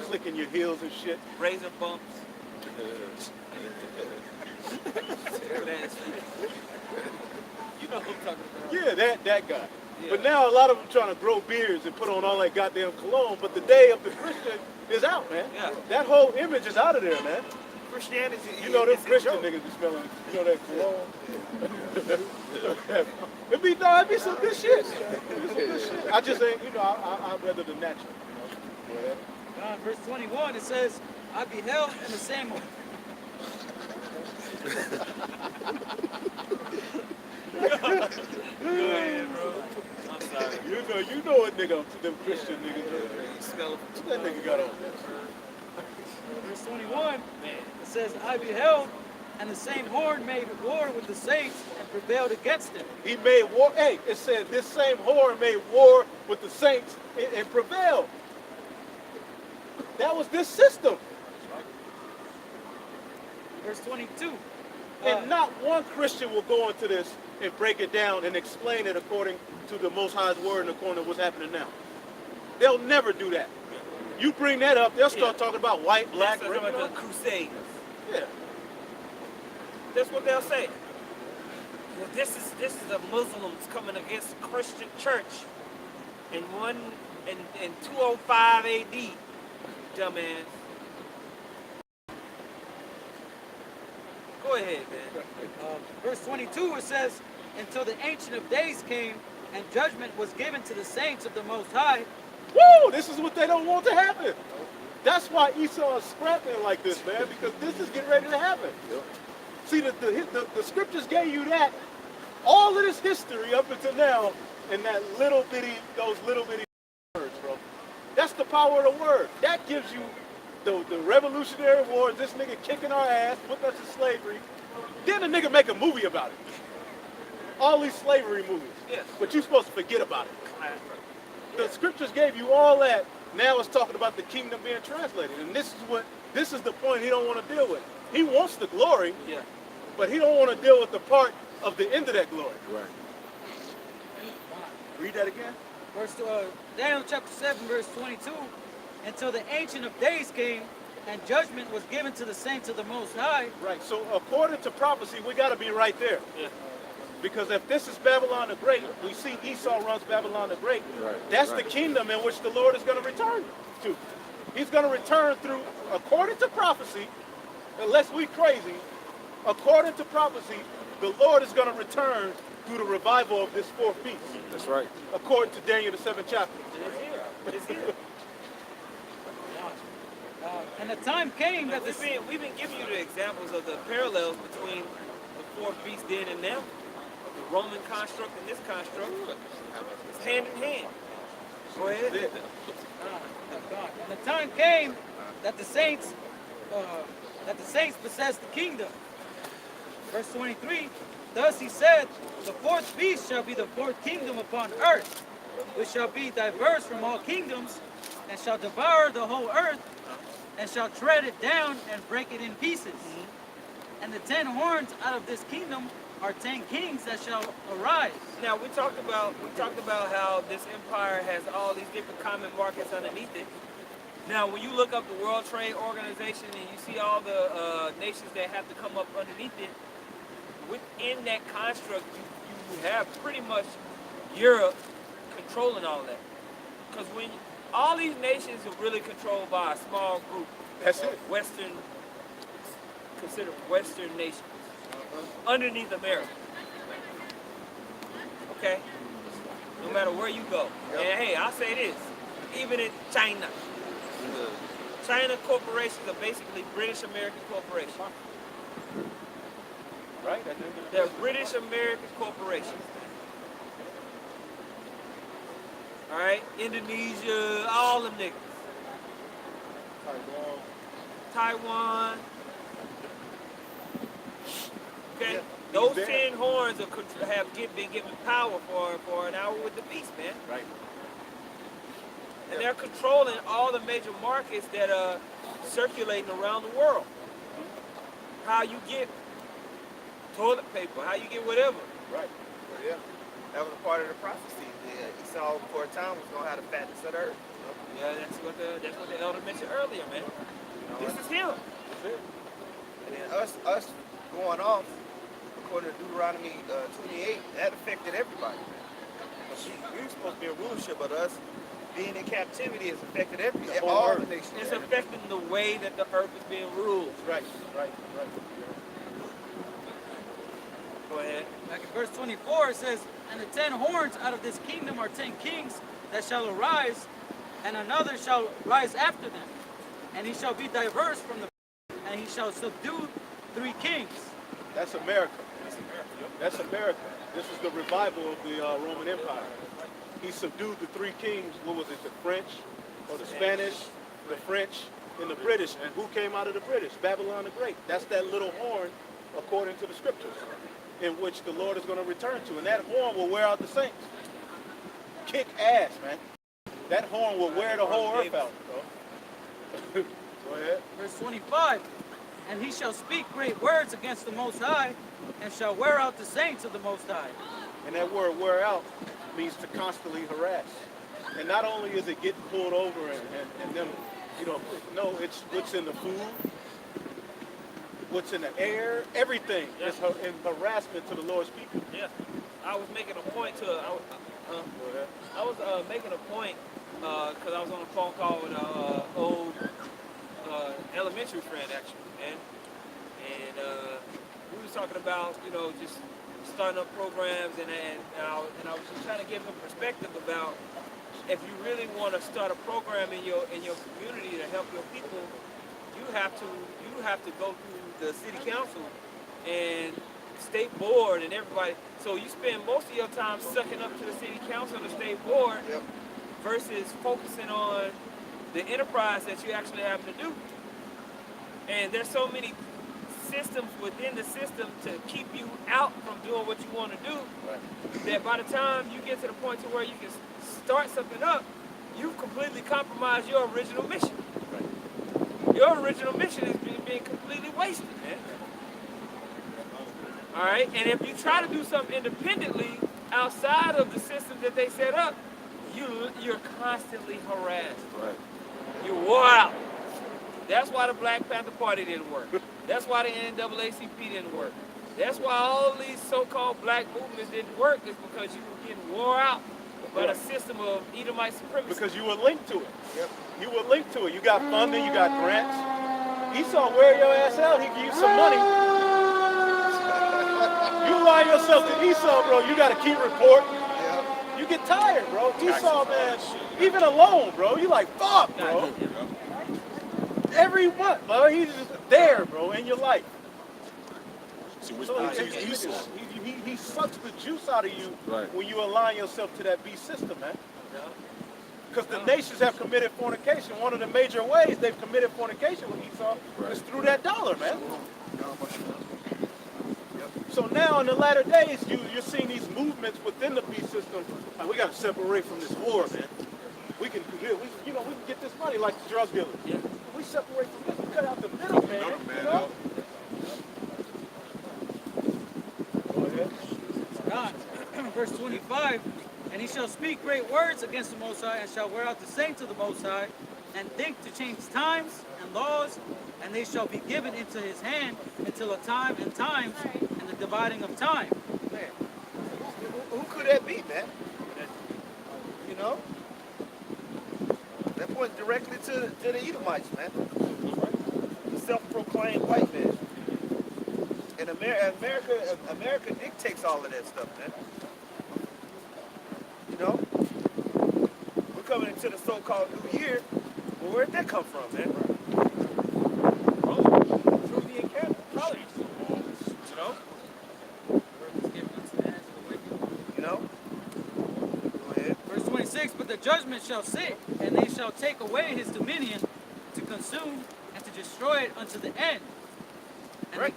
Clicking your heels and shit. Razor bumps. Stupid ass faces. You know who I'm talking about. Yeah, that guy. Yeah. But now a lot of them trying to grow beards and put on all that goddamn cologne, but the day of the Christian is out, man. Yeah. That whole image is out of there, man. Christianity. You know them is a Christian joke. niggas be smelling, you know that cologne? it'd be some good shit. It'd be some good shit. I just ain't, I'd rather the natural. Verse 21, it says, I beheld in the same horn. Go ahead, bro. I'm sorry. You know what nigga them Christian niggas do. You smell it. What that nigga got on? Verse 21, Man. it says, I beheld, and the same horn made war with the saints and prevailed against them. He made war. Hey, it said this same whore made war with the saints and prevailed. That was this system. Verse 22. And not one Christian will go into this and break it down and explain it according to the Most High's word and according to what's happening now. They'll never do that. You bring that up, they'll start talking about white, black, That's red. about the Crusades. Yeah. That's what they'll say. Well, this is the Muslims coming against the Christian church in 205 AD. Dumbass. Go ahead, man. Verse 22, it says, until the Ancient of Days came, and judgment was given to the saints of the Most High. Woo! This is what they don't want to happen. That's why Esau is scrapping like this, man, because this is getting ready to happen. See, the scriptures gave you that, all of this history up until now, in that those little bitty words, bro. That's the power of the word. That gives you the Revolutionary War, this nigga kicking our ass, putting us in slavery. Then the nigga make a movie about it. All these slavery movies. Yes. But you're supposed to forget about it. The scriptures gave you all that. Now it's talking about the kingdom being translated. And this is the point he don't want to deal with. He wants the glory, Yeah. but he don't want to deal with the part of the end of that glory. Right. Read that again. Daniel chapter 7, verse 22. Until the Ancient of Days came, and judgment was given to the saints of the Most High. Right. So according to prophecy, we got to be right there. Yeah. Because if this is Babylon the Great, we see Esau runs Babylon the Great. Right, That's right. the kingdom in which the Lord is going to return to. He's going to return through, according to prophecy, unless we crazy, according to prophecy, the Lord is going to return through the revival of this fourth beast, That's right. according to Daniel the 7th chapter. It's here. It's here. And the time came that We've been giving you the examples of the parallels between the fourth beast then and now. The Roman construct and this construct. It's hand in hand. Go ahead. And the time came that the saints possessed the kingdom. Verse 23, thus he said, the fourth beast shall be the fourth kingdom upon earth, which shall be diverse from all kingdoms, and shall devour the whole earth, and shall tread it down and break it in pieces. And the 10 horns out of this kingdom are 10 kings that shall arise. Now we talked about how this empire has all these different common markets underneath it. Now, when you look up the World Trade Organization and you see all the nations that have to come up underneath it, within that construct, you have pretty much Europe controlling all of that. Because when all these nations are really controlled by a small group, That's it. considered Western nations, underneath America. Okay? No matter where you go. Yep. And hey, I'll say this, even in China. China corporations are basically British American corporations. Right? They're British American corporations. Alright? Indonesia, all them niggas. Taiwan. Okay? Yeah, Those he's there. 10 horns been given power for an hour with the beast, man. Right. And they're controlling all the major markets that are circulating around the world. How you get toilet paper, how you get whatever. Right. But yeah, that was a part of the prophecy. Yeah, Esau for a time was gonna have the fatness of the earth. Yeah, that's what the elder mentioned earlier, man. This is him. And then us going off, according to Deuteronomy 28, that affected everybody. We were supposed to be a rulership, but us being in captivity has affected whole all earth. the nations. It's affecting the way that the earth is being ruled. Right. Go ahead. Like in verse 24, it says, and the 10 horns out of this kingdom are 10 kings that shall arise, and another shall rise after them. And he shall be diverse from the and he shall subdue 3 kings. That's America. That's America. This is the revival of the Roman Empire. He subdued the 3 kings. What was it? The French, or the Spanish, the French, and the British. And who came out of the British? Babylon the Great. That's that little horn, according to the scriptures, in which the Lord is going to return to. And that horn will wear out the saints. Kick ass, man. That horn will wear the whole earth out, bro. Go ahead. Verse 25, and he shall speak great words against the Most High, and shall wear out the saints of the Most High. And that word wear out means to constantly harass. And not only is it getting pulled over and them, no, it's what's in the food, what's in the air, everything is in harassment to the Lord's people. Yeah. I was making a point Go ahead. I was making a point because I was on a phone call with an old elementary friend actually, and we was talking about just starting up programs and I was just trying to give him perspective about if you really want to start a program in your community to help your people, you have to go through the city council and state board and everybody. So you spend most of your time sucking up to the city council and the state board versus focusing on the enterprise that you actually have to do. And there's so many systems within the system to keep you out from doing what you want to do that by the time you get to the point to where you can start something up, you've completely compromised your original mission. Your original mission is being completely wasted, man. All right, and if you try to do something independently outside of the system that they set up, you're constantly harassed. You're wore out. That's why the Black Panther Party didn't work. That's why the NAACP didn't work. That's why all these so-called black movements didn't work, is because you were getting wore out by the system of Edomite supremacy. Because you were linked to it. You were linked to it. You got funding, you got grants. Esau wear your ass out, he give you some money. You lie yourself to Esau, bro, you gotta keep reporting. You get tired, bro. Esau, man, even alone, bro, you like, fuck, bro. Every month, bro, he's just there, bro, in your life. See, which So part is Esau? he sucks the juice out of you when you align yourself to that beast system, man. Because the nations have committed fornication. One of the major ways they've committed fornication with Esau is through that dollar, man. So now in the latter days, you're seeing these movements within the beast system. Like, we got to separate from this war, man. We can we can get this money like the drug dealers. Yeah. We separate from this. We cut out the middleman. You know? Go ahead. God. Verse 25, and he shall speak great words against the Most High, and shall wear out the saints of the Most High, and think to change times and laws, and they shall be given into his hand until a time and times and the dividing of time. Man, who could that be, man? You know? That points directly to the Edomites, man. The self-proclaimed white man. And America dictates all of that stuff, man. You know? We're coming into the so-called New Year. Well, where'd that come from, man? From the encampment, probably. You know? You know? Go ahead. Verse 26, but the judgment shall sit, and they shall take away his dominion to consume and to destroy it unto the end. And Right.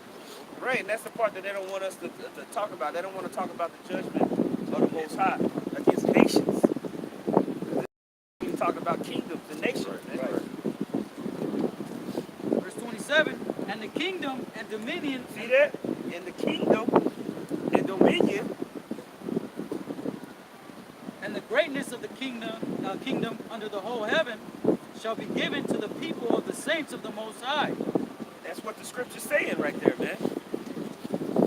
Right, and that's the part that they don't want us to talk about. They don't want to talk about the judgment of the Most High against nations. We talk about kingdoms and nations. Right. Man. Verse 27, and the kingdom and dominion, See that? In the kingdom and dominion, and the greatness of the kingdom under the whole heaven shall be given to the people of the saints of the Most High. that's what the scripture's saying right there, man.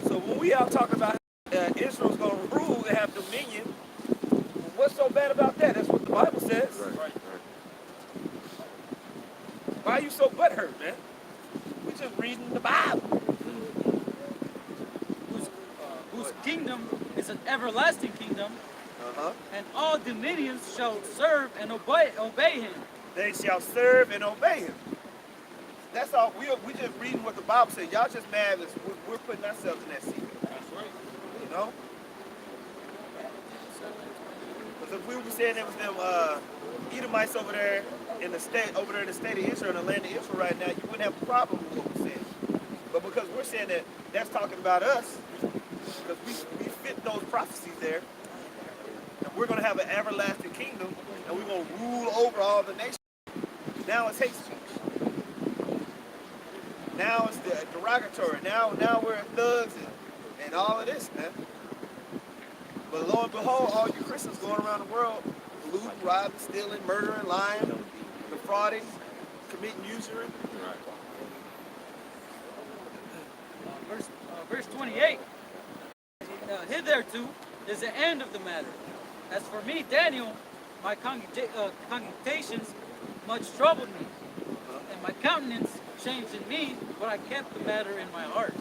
So when we out talking about Israel's going to rule and have dominion, what's so bad about that? That's what the Bible says. Right. Why are you so butthurt, man? We just reading the Bible. Whose kingdom is an everlasting kingdom, Uh-huh. and all dominions shall serve and obey him. They shall serve and obey him. That's all. We just reading what the Bible says. Y'all just mad that we're putting ourselves in that seat. That's right. You know? Because if we were saying it was them Edomites over there in the state of Israel, in the land of Israel right now, you wouldn't have a problem with what we're saying. But because we're saying that that's talking about us, because we fit those prophecies there, and we're going to have an everlasting kingdom, and we're going to rule over all the nations. Now it's hate speech. Now it's the derogatory. Now we're thugs and all of this, man. But lo and behold, all you Christians going around the world, looting, robbing, stealing, murdering, lying, defrauding, committing usury. Verse 28, hitherto is the end of the matter. As for me, Daniel, my congregations much troubled me, and my countenance changed in me, but I kept the matter in my heart.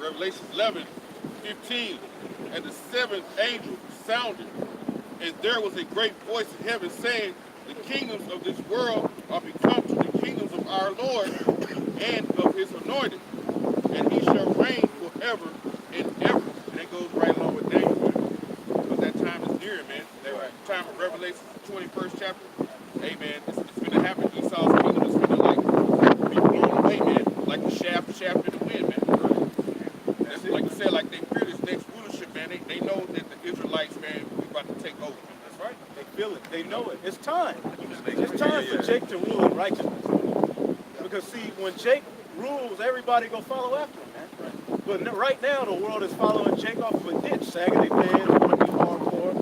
Revelation 11:15, and the seventh angel sounded, and there was a great voice in heaven saying, the kingdoms of this world are become to the kingdoms of our Lord and of his anointed, and he shall reign forever and ever. And that goes right along with Daniel, man. Because that time is near, man. That time of Revelation, 21st chapter. Hey, man, it's going to happen. Esau's kingdom is going to, like, be blown away, man. Like the shaft in the wind, man. That's, like you said, like they fear this next rulership, man. They know that the Israelites, man, we about to take over. That's right. They feel it. They know it. It's time. It's time for Jake to rule in righteousness. Because see, when Jake rules, everybody gonna follow after him, man. But right now, the world is following Jake off of a ditch, sagging their pants, want to be hardcore.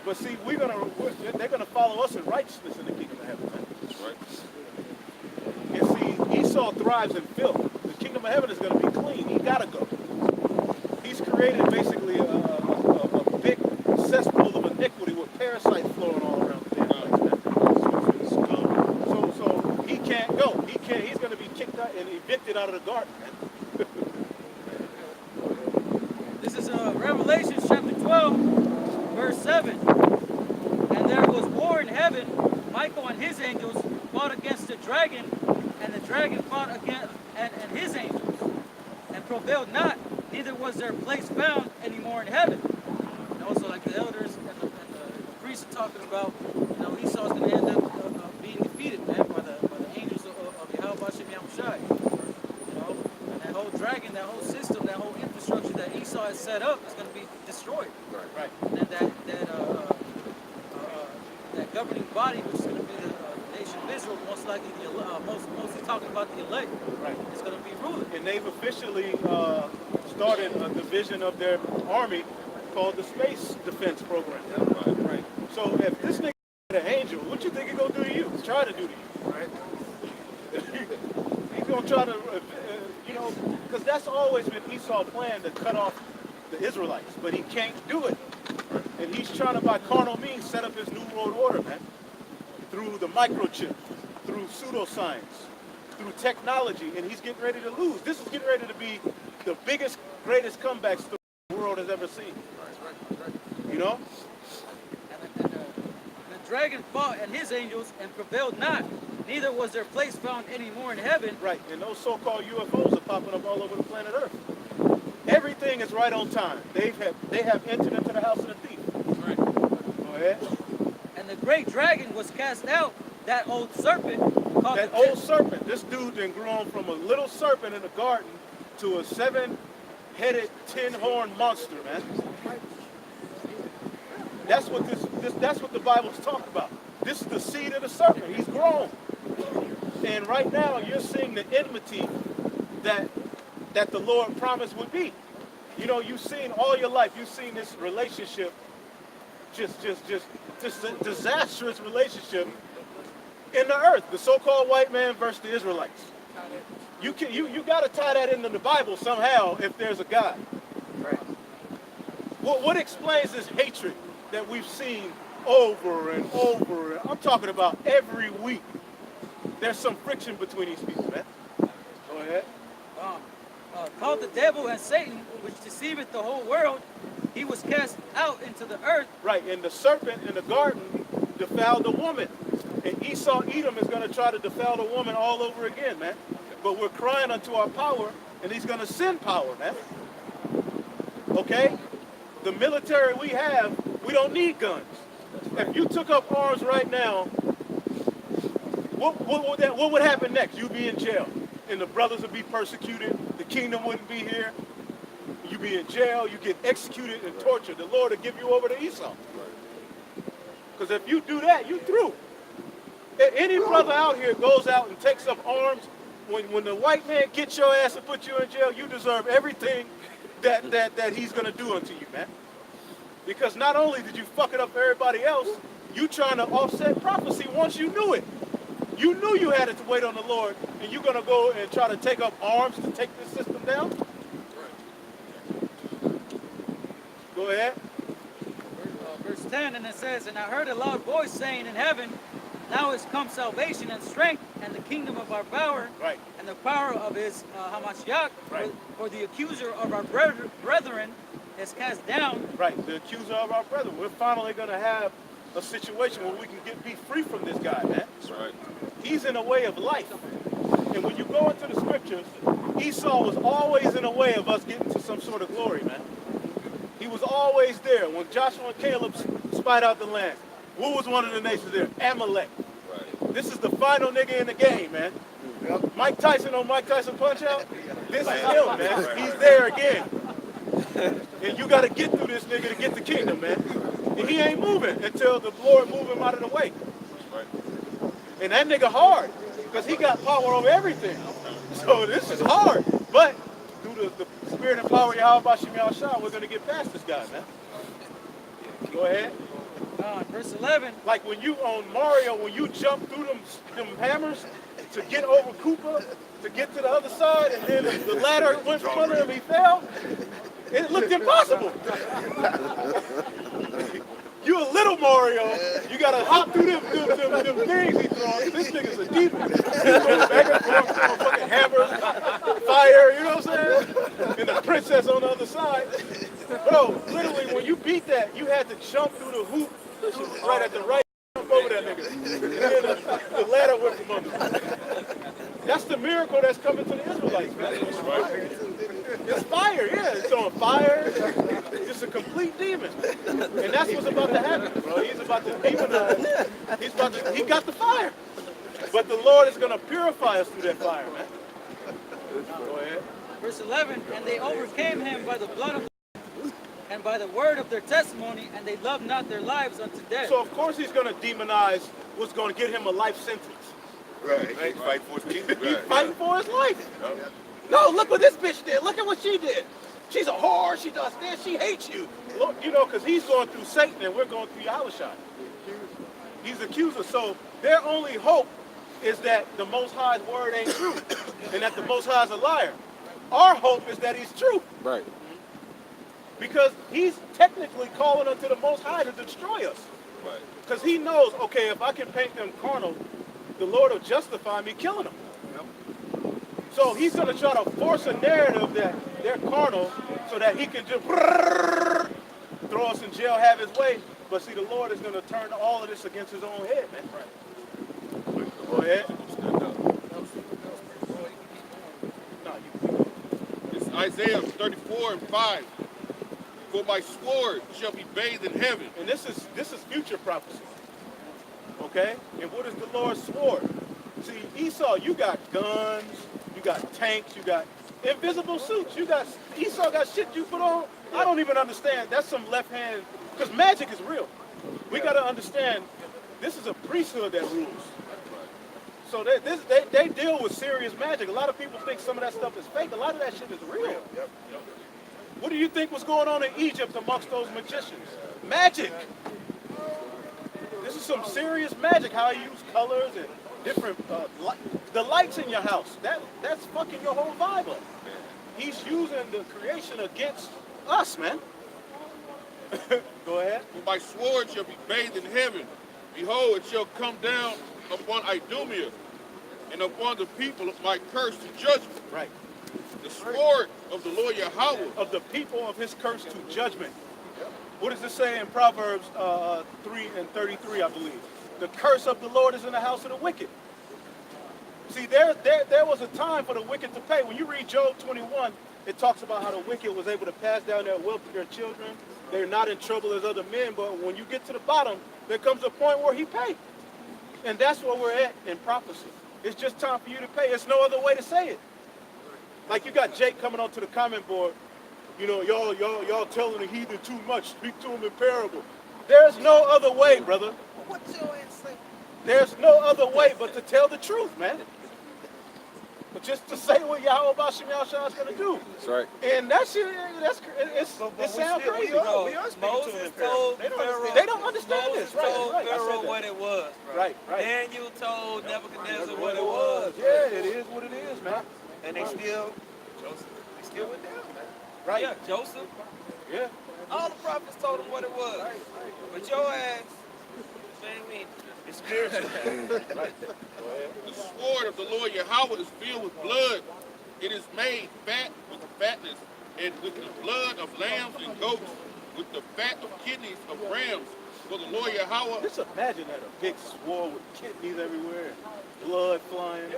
But see, they're gonna follow us in righteousness in the kingdom of heaven, man. That's right. And see, Esau thrives in filth. The kingdom of heaven is gonna be clean. He gotta go. He's created basically a big cesspool of iniquity with parasites flowing all around the damn place, man. So he can't go. He's gonna be kicked out and evicted out of the garden, man. This is Revelation chapter 12, verse 7. And there was war in heaven. Michael and his angels fought against the dragon, and the dragon fought against and his angels, and prevailed not, neither was their place found anymore in heaven. And also, like the elders and the priests are talking about, Esau's going to end up being defeated, man, by the angels of Yahweh Shem Yahushai. And that whole dragon, that whole system, that whole infrastructure that Esau has set up is going to be destroyed. Right. And that governing body, which is going to be the nation of Israel, most likely mostly talking about the elect, Right. is going to be ruling. And they've officially started a division of their army called the Space Defense Program. Right. So if this nigga is an angel, what you think he gonna do to you? Try to do to you, right? He's gonna try to, because that's always been Esau's plan, to cut off the Israelites, but he can't do it. And he's trying to, by carnal means, set up his new world order, man. Through the microchip, through pseudoscience, through technology, and he's getting ready to lose. This is getting ready to be the biggest, greatest comeback story the world has ever seen. You know? And the dragon fought and his angels and prevailed not. Neither was their place found any more in heaven. Right, and those so-called UFOs are popping up all over the planet Earth. Everything is right on time. They have entered into the house of the thief. Right. Go ahead. And the great dragon was cast out, that old serpent. Called That old serpent, this dude then grew on from a little serpent in the garden to a 7-headed, 10-horned monster, man. That's what that's what the Bible's talking about. This is the seed of the serpent. He's grown. And right now you're seeing the enmity that the Lord promised would be. You know, you've seen all your life, you've seen this relationship, just a disastrous relationship in the earth, the so-called white man versus the Israelites. You got to tie that into the Bible somehow if there's a God. Right. What explains this hatred that we've seen over and over? I'm talking about every week. There's some friction between these people, man. Go ahead. Called the devil and Satan, which deceiveth the whole world, he was cast out into the earth. Right, and the serpent in the garden defiled the woman. And Esau, Edom, is going to try to defile the woman all over again, man. But we're crying unto our power, and he's going to send power, man. Okay? The military we have, we don't need guns. If you took up arms right now, what would happen next? You'd be in jail, and the brothers would be persecuted. The kingdom wouldn't be here. You'd be in jail. You get executed and tortured. The Lord will give you over to Esau. Because if you do that, you through. Any brother out here goes out and takes up arms, when the white man gets your ass and puts you in jail, you deserve everything that he's going to do unto you, man. Because not only did you fuck it up for everybody else, you trying to offset prophecy once you knew it. You knew you had to wait on the Lord, and you're going to go and try to take up arms to take this system down? Go ahead. Verse 10, and it says, and I heard a loud voice saying in heaven, now is come salvation and strength and the kingdom of our power, Right. and the power of his Hamashiach, Right. for the accuser of our brethren is cast down. Right, the accuser of our brethren. We're finally going to have a situation where we can be free from this guy, man. That's right. He's in a way of life. And when you go into the scriptures, Esau was always in a way of us getting to some sort of glory, man. He was always there. When Joshua and Caleb spied out the land, what was one of the nations there? Amalek. Right. This is the final nigga in the game, man. Mike Tyson on Mike Tyson Punch-Out? This is him, man. He's there again. And you got to get through this nigga to get the kingdom, man. And he ain't moving until the Lord move him out of the way. Right. And that nigga hard, because he got power over everything. So this is hard. But through the spirit and power of Yahweh Bashim Yahushua, we're going to get past this guy, man. Go ahead. Verse 11. Like when you on Mario, when you jump through them hammers to get over Koopa, to get to the other side, and then the ladder went from under him, he fell. It looked impossible. You a little Mario, you gotta hop through them things he throws. This nigga's a demon. He's going back and forth, throwing fucking hammers, fire, you know what I'm saying? And the princess on the other side. Bro, literally, when you beat that, you had to jump through the hoop right at the right, jump over that nigga. And then the ladder went from under. That's the miracle that's coming to the Israelites, man. It's fire, yeah. It's on fire. It's a complete demon. And that's what's about to happen, bro. He's about to demonize. He got the fire. But the Lord is going to purify us through that fire, man. Go ahead. Verse 11, and they overcame him by the blood of the and by the word of their testimony, and they loved not their lives unto death. So of course he's going to demonize what's going to get him a life sentence. Right. He fight for his kingdom. He's fighting for his life. Yep. No, look what this bitch did. Look at what she did. She's a whore. She does this. She hates you. Look, you know, because he's going through Satan and we're going through Yahushua. He's the accuser. So their only hope is that the Most High's word ain't true and that the Most High's a liar. Our hope is that he's true. Right. Because he's technically calling unto the Most High to destroy us. Right. Because he knows, okay, if I can paint them carnal, the Lord will justify me killing them. So he's going to try to force a narrative that they're carnal so that he can just throw us in jail, have his way. But see, the Lord is going to turn all of this against his own head, man. Go ahead. It's Isaiah 34 and 5. For my sword shall be bathed in heaven. And this is future prophecy. Okay? And what is the Lord's sword? See, Esau, you got guns, you got tanks, you got invisible suits. Esau got shit you put on. I don't even understand. That's some left hand, because magic is real. We got to understand this is a priesthood that rules. So they deal with serious magic. A lot of people think some of that stuff is fake. A lot of that shit is real. What do you think was going on in Egypt amongst those magicians? Magic. This is some serious magic. How he used colors and different the lights in your house. That's fucking your whole vibe up. He's using the creation against us, man. Go ahead. For my sword shall be bathed in heaven. Behold, it shall come down upon Idumea and upon the people of my curse to judgment. Right. The sword of the Lord Yahweh. Of the people of his curse to judgment. What does it say in Proverbs 3 and 33, I believe? The curse of the Lord is in the house of the wicked. See, there was a time for the wicked to pay. When you read Job 21, it talks about how the wicked was able to pass down their wealth to their children. They're not in trouble as other men, but when you get to the bottom, there comes a point where he pays. And that's where we're at in prophecy. It's just time for you to pay. There's no other way to say it. Like you got Jake coming onto the comment board, you know, y'all telling the heathen too much. Speak to them in parable. There's no other way, brother. What's your answer? There's no other way but to tell the truth, man. But just to say what Yahweh Bashim Yahshua is going to do. That's right. And that shit, it sounds crazy. Bro, Moses told Pharaoh. They don't understand Moses this. Right, told right. I said Pharaoh that. what it was, bro. Right. Daniel told Nebuchadnezzar what it was. Yeah, it is what it is, man. And they still went down, man. Right. Yeah, Joseph. Yeah. All the prophets told him what it was. But your ass, man, It's spiritual. The sword of the Lord Yahweh is filled with blood. It is made fat with fatness, and with the blood of lambs and goats, with the fat of kidneys of rams. For the Lord Yahweh. Just imagine that, a big sword with kidneys everywhere, blood flying.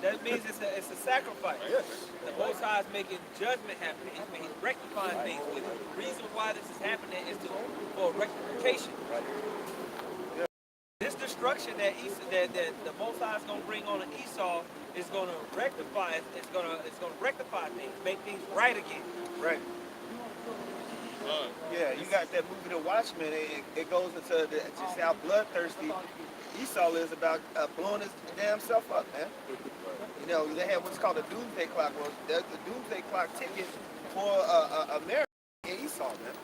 that means it's a sacrifice. Yes. The Most High is making judgment happen. He's rectifying things with it. The reason why this is happening is for rectification. This destruction that the Most High is going to bring on Esau is going to rectify it. It's going to rectify things, make things right again. Right. Yeah, you got that movie The Watchmen. It goes into just how bloodthirsty Esau is about blowing his damn self up, man. You know, they have what's called a doomsday clock. Well, that's the doomsday clock ticket for America and Esau, man.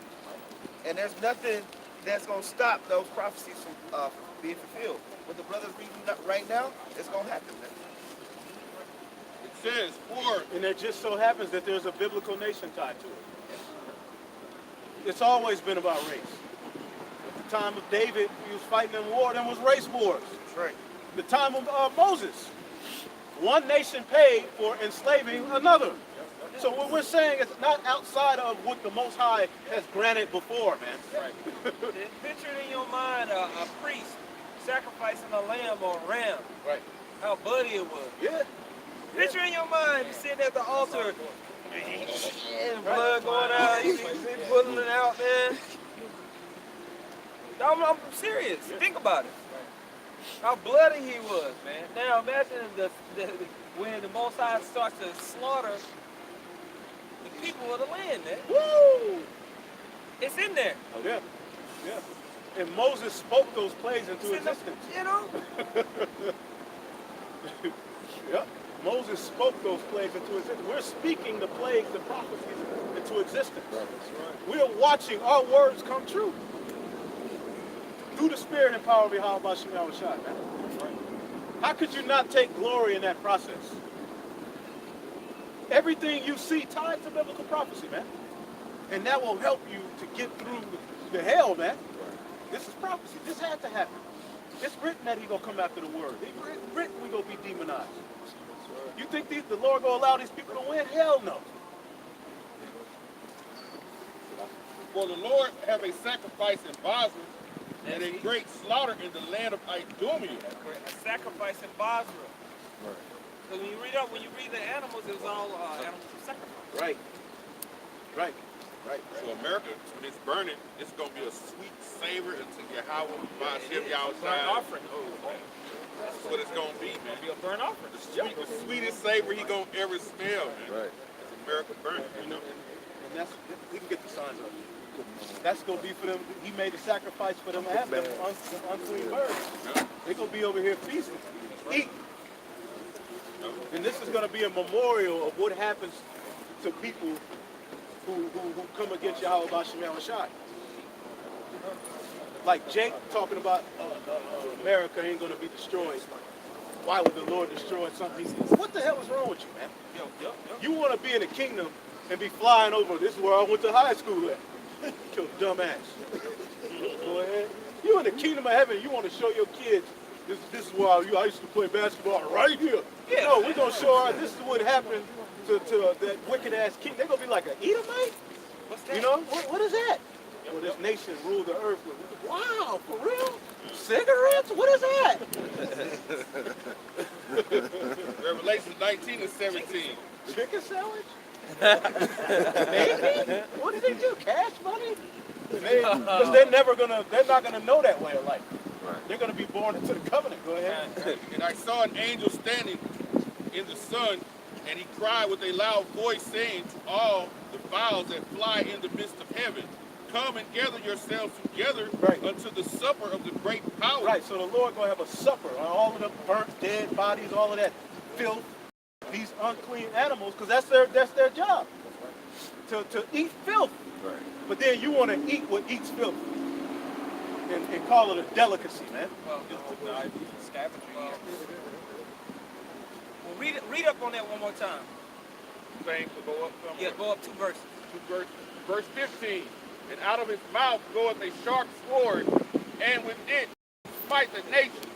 And there's nothing that's going to stop those prophecies from being fulfilled. What the brothers reading right now, it's going to happen, man. It says, for And it just so happens that there's a biblical nation tied to it. It's always been about race. At the time of David, he was fighting in war, there was race wars. That's right. The time of Moses, one nation paid for enslaving another. So what we're saying is not outside of what the Most High has granted before, man. Picture it in your mind a priest sacrificing a lamb or a ram. Right. How bloody it was. Yeah. Picture in your mind sitting at the altar and blood going out, you pulling it out, man. I'm serious. Think about it. How bloody he was, man. Now imagine when the Most High starts to slaughter the people of the land, man. Woo! It's in there. Yeah, yeah. And Moses spoke those plagues into It's in the, existence. you know? Yep. Moses spoke those plagues into existence. We're speaking the plagues, the prophecies into existence. We are watching our words come true. Through the spirit and power of Yahweh Shem Yahushua, man. How could you not take glory in that process? Everything you see ties to biblical prophecy, man. And that will help you to get through the hell, man. This is prophecy. This had to happen. It's written that he's going to come after the word. It's written we're going to be demonized. You think the Lord going to allow these people to win? Hell no. For the Lord have a sacrifice in Basra and a great slaughter in the land of Idumea. A sacrifice in Basra. So when you read the animals, it was all animals of sacrifice. Right. Right. Right. So America, when it's burning, it's going to be a sweet savor unto Yahweh by Shem Burnt Yahushua. offering. That's what it's going to be, man. Be a burnt offering. The sweetest savor he going to ever smell, man. Right. It's America burning, you know. And that's, we can get the signs up. That's going to be for them. He made a sacrifice for them to have them unclean birds. Yeah. They're going to be over here feasting, eating. And this is going to be a memorial of what happens to people who come against Yahweh Bashem Yahushua. Like Jake talking about America ain't going to be destroyed. Why would the Lord destroy something? What the hell is wrong with you, man? You want to be in the kingdom and be flying over. This is where I went to high school at. Your dumb ass. Go ahead. You in the kingdom of heaven. You want to show your kids this is where I used to play basketball right here. Yeah. No, we're going to show her this is what happened to that wicked ass king. They're going to be like an Edomite? What's that? You know, what is that? Well, this nation ruled the earth with. Wow, for real? Cigarettes? What is that? Revelation 19 and 17. Chicken sandwich? Maybe? What do they do? Cash money? Because they're not gonna know that way of life. Right. They're gonna be born into the covenant. Go ahead. And I saw an angel standing in the sun, and he cried with a loud voice, saying to all the fowls that fly in the midst of heaven, come and gather yourselves together unto the supper of the great power. Right, so the Lord gonna have a supper on all of the burnt, dead bodies, all of that filth, these unclean animals, because that's their job. To eat filth. Right. But then you want to eat what eats filth. And call it a delicacy, man. Well, read up on that one more time. Saying to go up somewhere. Yeah, go up 2 verses. Verse 15. And out of his mouth goeth a sharp sword, and with it smite the nations,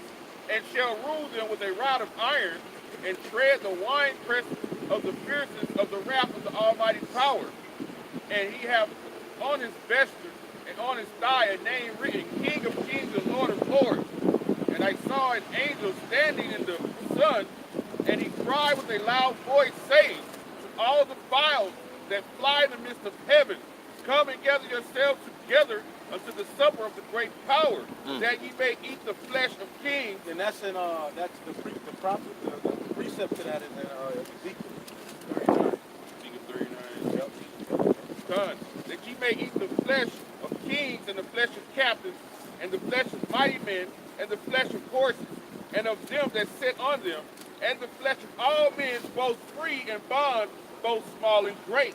and shall rule them with a rod of iron, and tread the winepress of the fierceness of the wrath of the Almighty power. And he hath on his vesture and on his thigh a name written, King of Kings and Lord of Lords. And I saw an angel standing in the sun, and he cried with a loud voice, saying to all the fowls that fly in the midst of heaven, come and gather yourselves together unto the supper of the great power, that ye may eat the flesh of kings. And that's in that's the precept to that is in Ezekiel 39. Ezekiel 39. Yep. Done. That ye may eat the flesh of kings, and the flesh of captains, and the flesh of mighty men, and the flesh of horses, and of them that sit on them, and the flesh of all men, both free and bond, both small and great.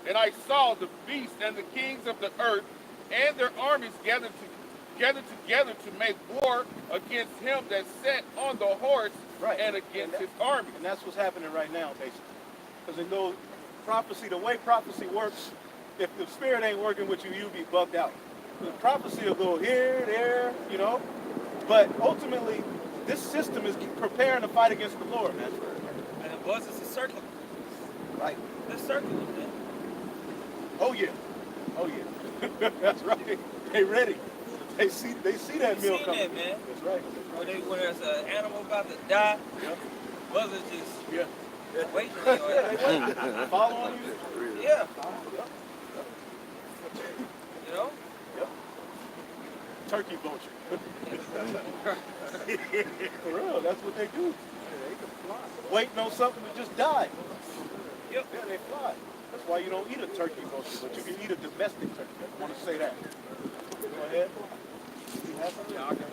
And I saw the beasts and the kings of the earth and their armies gathered together to make war against him that sat on the horse and against his army. And that's what's happening right now, basically. Because it goes, prophecy, the way prophecy works, if the spirit ain't working with you, you'll be bugged out. The prophecy will go here, there, you know. But ultimately, this system is preparing to fight against the Lord, man. And it was a circle. Right. It's circular, man. Oh yeah. Oh yeah. That's right. They ready. They see that meal coming. That, man. That's right. When there's an animal about to die, buzzers just waiting. They following you. Yeah. You know? Yep. Turkey vulture. For real, that's what they do. Waiting on something to just die. Yep. Yeah, they fly. That's why you don't eat a turkey mostly, but you can eat a domestic turkey. I want to say that. Go ahead.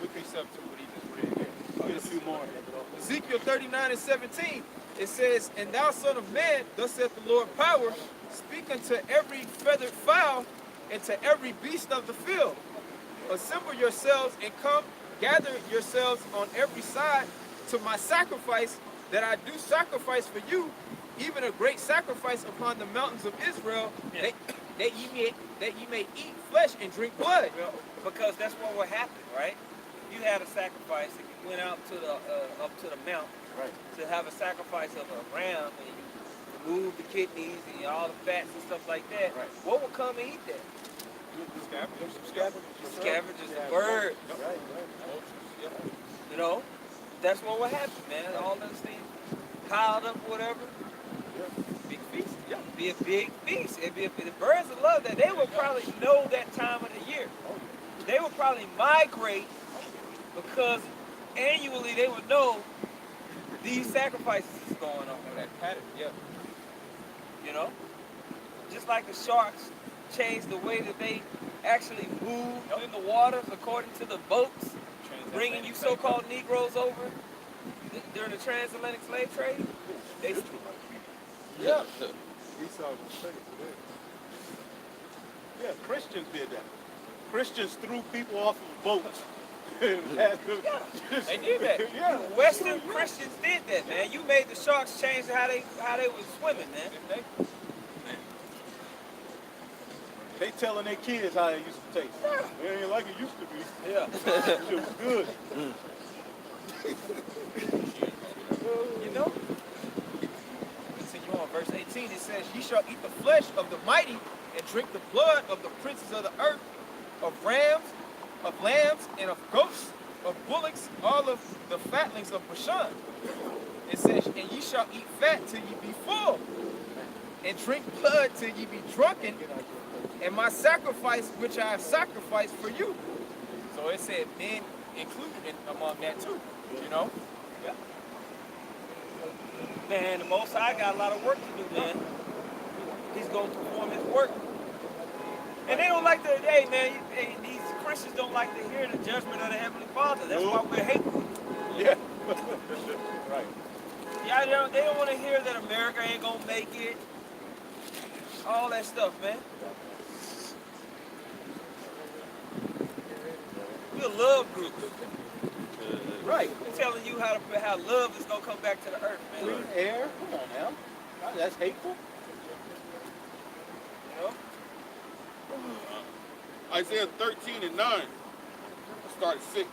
We can substitute what he just read here. Get a few more. Ezekiel 39:17, it says, "And thou, son of man, thus saith the Lord power, speak unto every feathered fowl and to every beast of the field. Assemble yourselves and come, gather yourselves on every side to my sacrifice that I do sacrifice for you, even a great sacrifice upon the mountains of Israel, that ye may eat flesh and drink blood." Well, because that's what would happen, right? You had a sacrifice and you went out to the up to the mount Right. to have a sacrifice of a ram and you remove the kidneys and all the fats and stuff like that. Right. What would come and eat that? Scavengers. Scavengers, a bird. Right. You know, that's what would happen, man. All those things piled up, whatever. Big feast. Yeah, be a big feast. It'd be the birds would love that. They would probably know that time of the year. They would probably migrate because annually they would know these sacrifices is going on. That pattern, yeah. You know, just like the sharks changed the way that they actually move in the waters according to the boats, bringing you so-called Negroes over during the transatlantic slave trade. They, Yeah. Yeah, Christians did that. Christians threw people off of boats. they did that. Yeah. Western Christians did that, man. You made the sharks change how they was swimming, man. They telling their kids how it used to taste. It ain't like it used to be. Yeah. It was good. You know? Continue on, verse 18, it says, "Ye shall eat the flesh of the mighty and drink the blood of the princes of the earth, of rams, of lambs, and of goats, of bullocks, all of the fatlings of Bashan." It says, "And ye shall eat fat till ye be full, and drink blood till ye be drunken, and my sacrifice which I have sacrificed for you." So it said men included among that too, you know? Yeah. Man, the Most High got a lot of work to do, man. He's going to perform his work. And they don't like to, hey, man, these Christians don't like to hear the judgment of the Heavenly Father. That's why we're hateful. Yeah. Right. Yeah, they don't want to hear that America ain't going to make it. All that stuff, man. We're a love group. Right. We're telling you how love is going to come back to the earth, man. Clean air. Come on now. That's hateful. You know? Isaiah 13:9. Start at 6.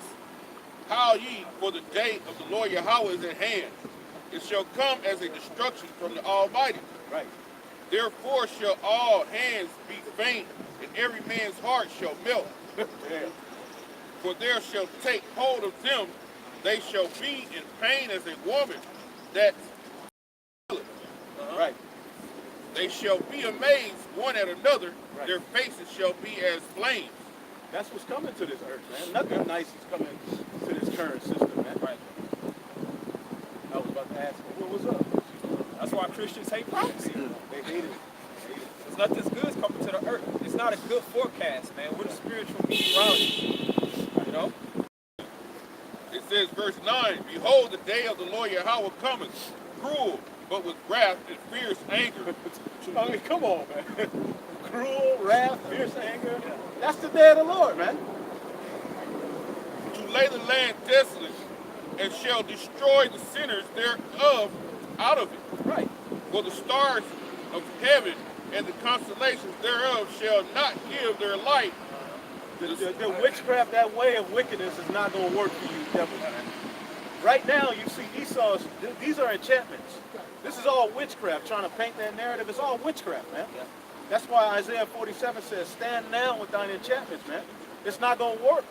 Howl ye, for the day of the Lord Yahweh is at hand. It shall come as a destruction from the Almighty. Right. Therefore shall all hands be faint, and every man's heart shall melt. Yeah. For there shall take hold of them, they shall be in pain as a woman that Right. they shall be amazed one at another, Right. their faces shall be as flames. That's what's coming to this earth, man. Nothing nice is coming to this current system, man. Right. I was about to ask, what was up? That's why Christians hate prophecy. They hate it. There's nothing good is coming to the earth. It's not a good forecast, man. We're the spiritual meteorologists. You know? It says, verse 9, Behold, the day of the Lord Yahweh cometh, cruel, but with wrath and fierce anger. I mean, come on, man. Cruel, wrath, fierce anger. That's the day of the Lord, man. To lay the land desolate, and shall destroy the sinners thereof out of it. Right. For the stars of heaven and the constellations thereof shall not give their light. The witchcraft, that way of wickedness is not going to work for you, devil. Right now, you see Esau's, these are enchantments. This is all witchcraft, trying to paint that narrative. It's all witchcraft, man. Yeah. That's why Isaiah 47 says, stand now with thine enchantments, man. It's not going to work.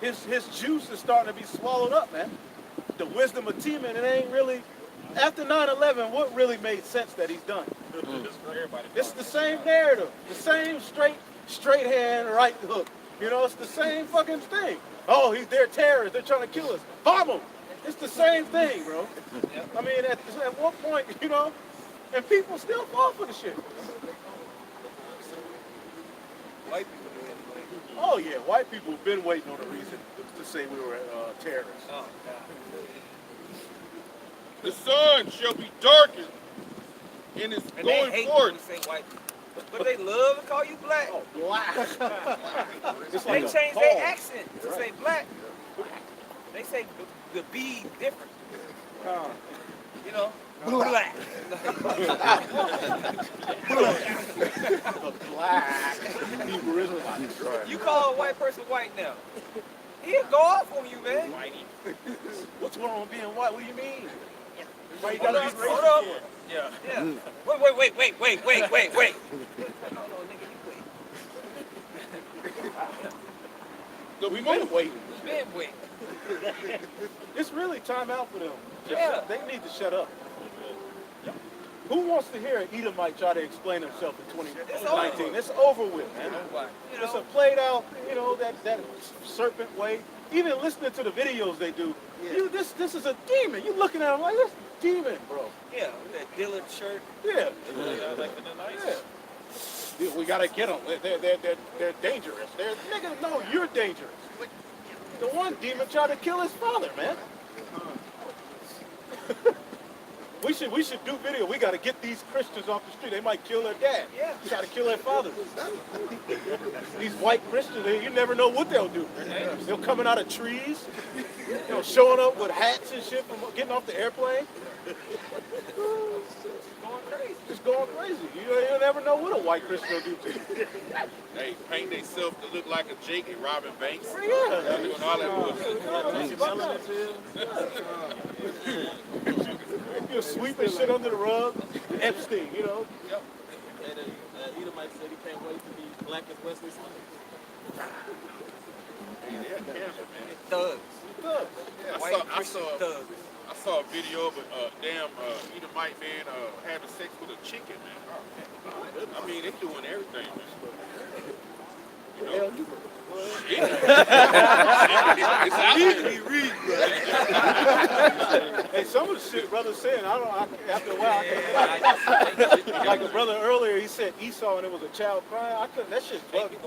His juice is starting to be swallowed up, man. The wisdom of Teman, it ain't really, after 9/11, what really made sense that he's done? It's the same narrative, the same straight hand, right hook. You know, it's the same fucking thing. Oh, they're terrorists, they're trying to kill us. Bomb them. It's the same thing, bro. I mean, at what point, you know, And people still fall for the shit. White people do anyway. Oh yeah, white people have been waiting on a reason to say we were terrorists. Oh, God. The sun shall be darkened and is And they going hate forth. when you say white people. But they love to call you black. Oh, black. It's They like a change Paul. their accent to Right. say black. They say the B different. You know? Black. The black Hebrew Israelites. You call a white person white now. He'll go off on you, man. What's wrong with being white? What do you mean? Why you Hold gotta up, be hold racist? up. Yeah. Yeah. Wait. No, nigga, you wait. We've been waiting. Man, wait. It's really time out for them. Yeah. They need to shut up. Who wants to hear an Edomite try to explain himself in 2019? It's over with, man. You It's a know, played out, that serpent way. Even listening to the videos they do, this is a demon. You looking at him like, this demon, bro. yeah, that Dillard shirt. Yeah. Like the nice. Yeah. Yeah, we gotta get them. They're dangerous. Nigga, no, you're dangerous. The one demon tried to kill his father, man. We should do video. We gotta get these Christians off the street. They might kill their dad. Yeah. Try to kill their father. These white Christians, you never know what they'll do. They're coming out of trees, showing up with hats and shit from getting off the airplane. Going crazy. Just going crazy. You never know what a white Christian will do to you. They paint themselves to look like a Jake and Robin Banks. Yeah. They're doing all that bullshit. You're sweeping shit under the rug. Epstein, And Edomite said he can't wait to be black as Wesley Snipes. Thugs. White I Christian saw thugs. I saw a video of a damn Edomite man having sex with a chicken, man. I mean, they doing everything, man. You know? It's out there. Hey, some of the shit brother's saying, after a while, like a brother earlier, he said Esau and it was a child crying. I couldn't, that shit bugged me.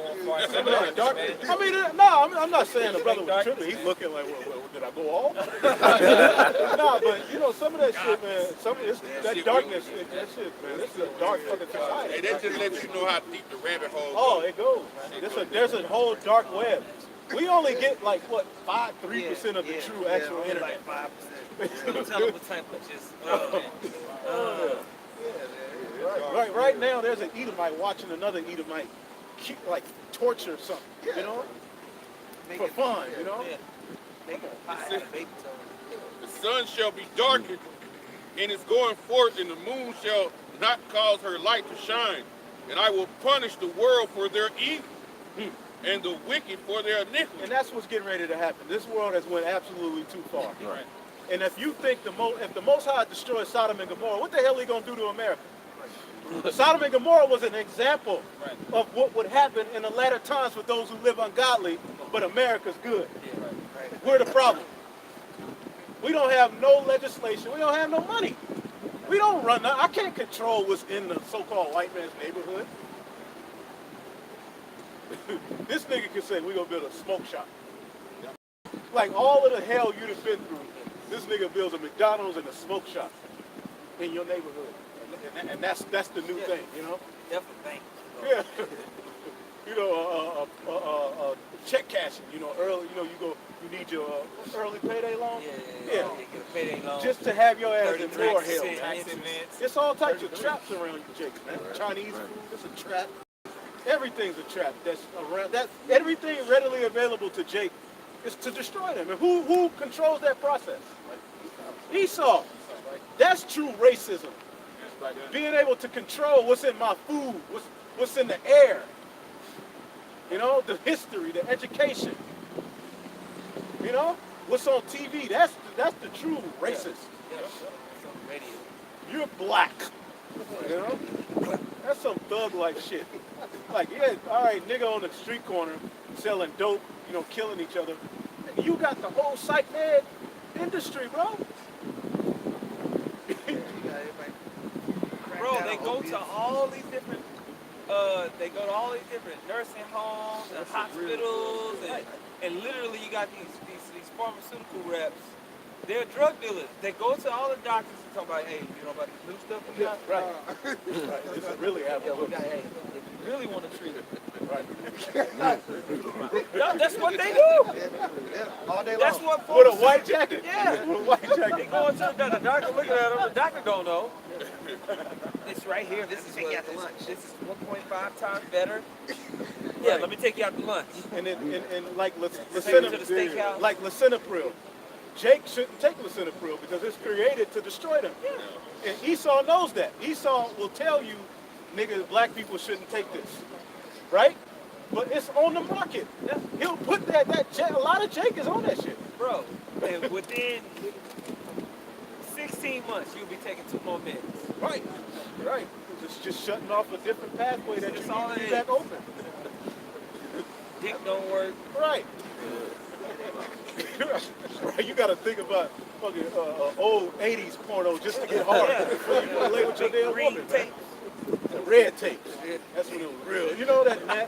Some of that dark, I mean, no, I'm not saying the brother was tripping. He's looking like, well, did I go off? No, but some of that shit, man, that darkness, that shit, man, this is a dark fucking society. Hey, that just lets you know how deep the rabbit hole Oh, goes. it goes, man. There's a whole dark web. We only get like, what, 3% of the true actual internet. Like 5%. Don't tell them what type of just. Right now, there's an Edomite watching another Edomite, like torture something, for fun, Yeah. Make a pie out of baby toe. The sun shall be darkened, and is going forth, and the moon shall not cause her light to shine. And I will punish the world for their evil, and the wicked for their iniquity. And that's what's getting ready to happen. This world has went absolutely too far. Right. And if you think if the Most High destroys Sodom and Gomorrah, what the hell are he gonna do to America? Sodom and Gomorrah was an example of what would happen in the latter times for those who live ungodly, but America's good. We're the problem. We don't have no legislation. We don't have no money. We don't run. I can't control what's in the so-called white man's neighborhood. This nigga can say we're gonna build a smoke shop. Like all of the hell you'd have been through, this nigga builds a McDonald's and a smoke shop in your neighborhood, and that's the new thing, Definitely bank. Yeah. Check cashing. Early. You need your early payday loan. Yeah. Get a payday loan. Just to have your ass in 33% more hell. increments. It's all types of traps around you, Jake, man. Chinese food, it's a trap. Everything's a trap that's around that. Everything readily available to Jake is to destroy them. And who controls that process? Esau. That's true racism. Being able to control what's in my food, what's in the air. The history, the education. What's on TV. That's the true racist. You're black. That's some thug-like shit. Like, all right, nigga on the street corner selling dope, killing each other. You got the whole psych med industry, bro. bro, they go to all these different nursing homes and hospitals and literally you got these pharmaceutical reps. They're drug dealers. They go to all the doctors and talk about, hey, you know about this new stuff we got? Right. Right. This is really Yeah, happening. we got, hey, if you really want to treat it. Right. No, that's what they do. All day long. That's what With a folks- white jacket. Yeah. With a white They jacket. go into the doctor looking at them, the doctor don't know. It's right here. This is what, this is 1.5 times better. Yeah, let me take you out to lunch. And like Take you to the steakhouse. like lisinopril. Jake shouldn't take lisinopril because it's created to destroy them. And Esau knows that. Esau will tell you, nigga, black people shouldn't take this, right? But it's on the market. He'll put that a lot of Jake is on that shit. Bro, and within 16 months, you'll be taking 2 more meds. Right, right. It's just shutting off a different pathway that That's you all need to it be is. back open. Dick don't work. Right. Right. You got to think about fucking old 80s porno just to get hard. Yeah. Before you can lay with your damn Green woman. tape. The red tape. That's when it was real. You know that, man.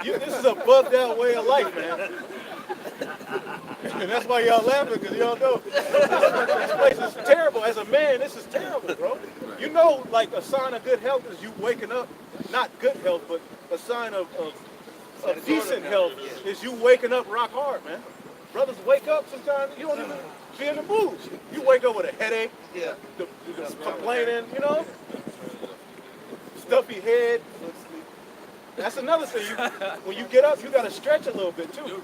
This is a bugged out way of life, man. And that's why y'all laughing, because y'all know this place is terrible. As a man, this is terrible, bro. You know, like a sign of good health is you waking up, not good health, but a sign of decent health is you waking up rock hard, man. Brothers wake up sometimes, you don't even be in the mood. You wake up with a headache, the complaining, you know, stuffy head. That's another thing. When you get up, you got to stretch a little bit too.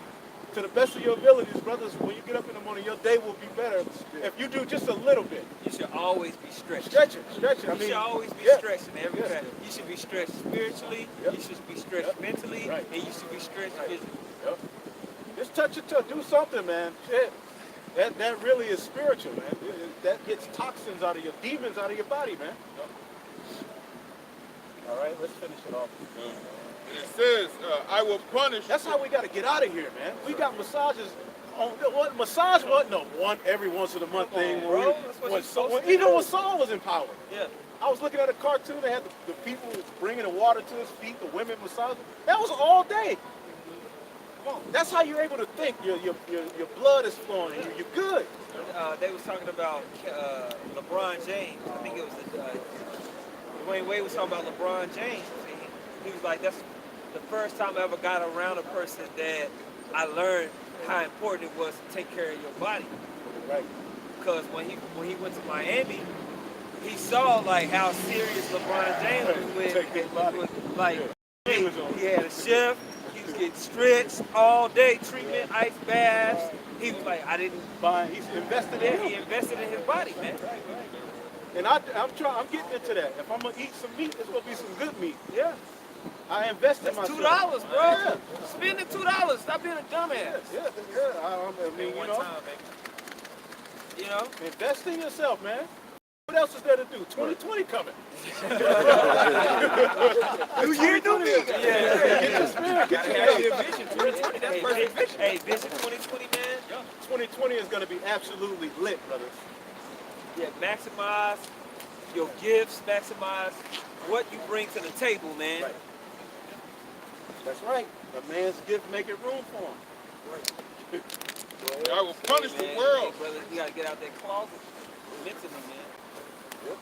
To the best of your abilities, brothers, when you get up in the morning, your day will be better if you do just a little bit. You should always be stretching. Stretch it. I You mean, should always be yeah. stretching every day. You should be stretched spiritually, you should be stretched mentally, Right. and you should be stretched physically. Yep. Just touch it, do something, man. Shit. That really is spiritual, man. That gets toxins out of your demons out of your body, man. All right, let's finish it off. And it says, I will punish. That's how we got to get out of here, man. We got massages. Massage wasn't a every once in a month thing. bro. That's what you're supposed to Even do. when Saul was in power. Yeah. I was looking at a cartoon. They had the people bringing the water to his feet, the women massaging. That was all day. Come on. That's how you're able to think. Your blood is flowing. You're good. They was talking about LeBron James. I think it was Dwayne Wade was talking about LeBron James. He was like, that's the first time I ever got around a person that I learned how important it was to take care of your body. Right. Because when he went to Miami, he saw like how serious LeBron James was with. Take his body. With, like He was on. he had a chef. He was getting stretched all day, treatment, ice baths. He was like, I didn't. He's invested in Yeah, he him. invested in his body, man. And I'm getting into that. If I'm gonna eat some meat, it's gonna be some good meat. Yeah. I invest in That's myself. $2, bro. Yeah. Spending $2. Stop being a dumbass. Yeah. I mean, you One know, time, baby. You know? invest in yourself, man. What else is there to do? 2020 coming. New year, new me. Yeah. Get your spirit. Get your Have health. your vision 2020. That's perfect vision. Hey, vision 2020, man. 2020 is gonna be absolutely lit, brothers. Yeah, maximize your gifts, maximize what you bring to the table, man. Right. That's right. A man's gift make it room for him. I will punish the Man, world. hey, brother, you gotta get out that closet mentally, man.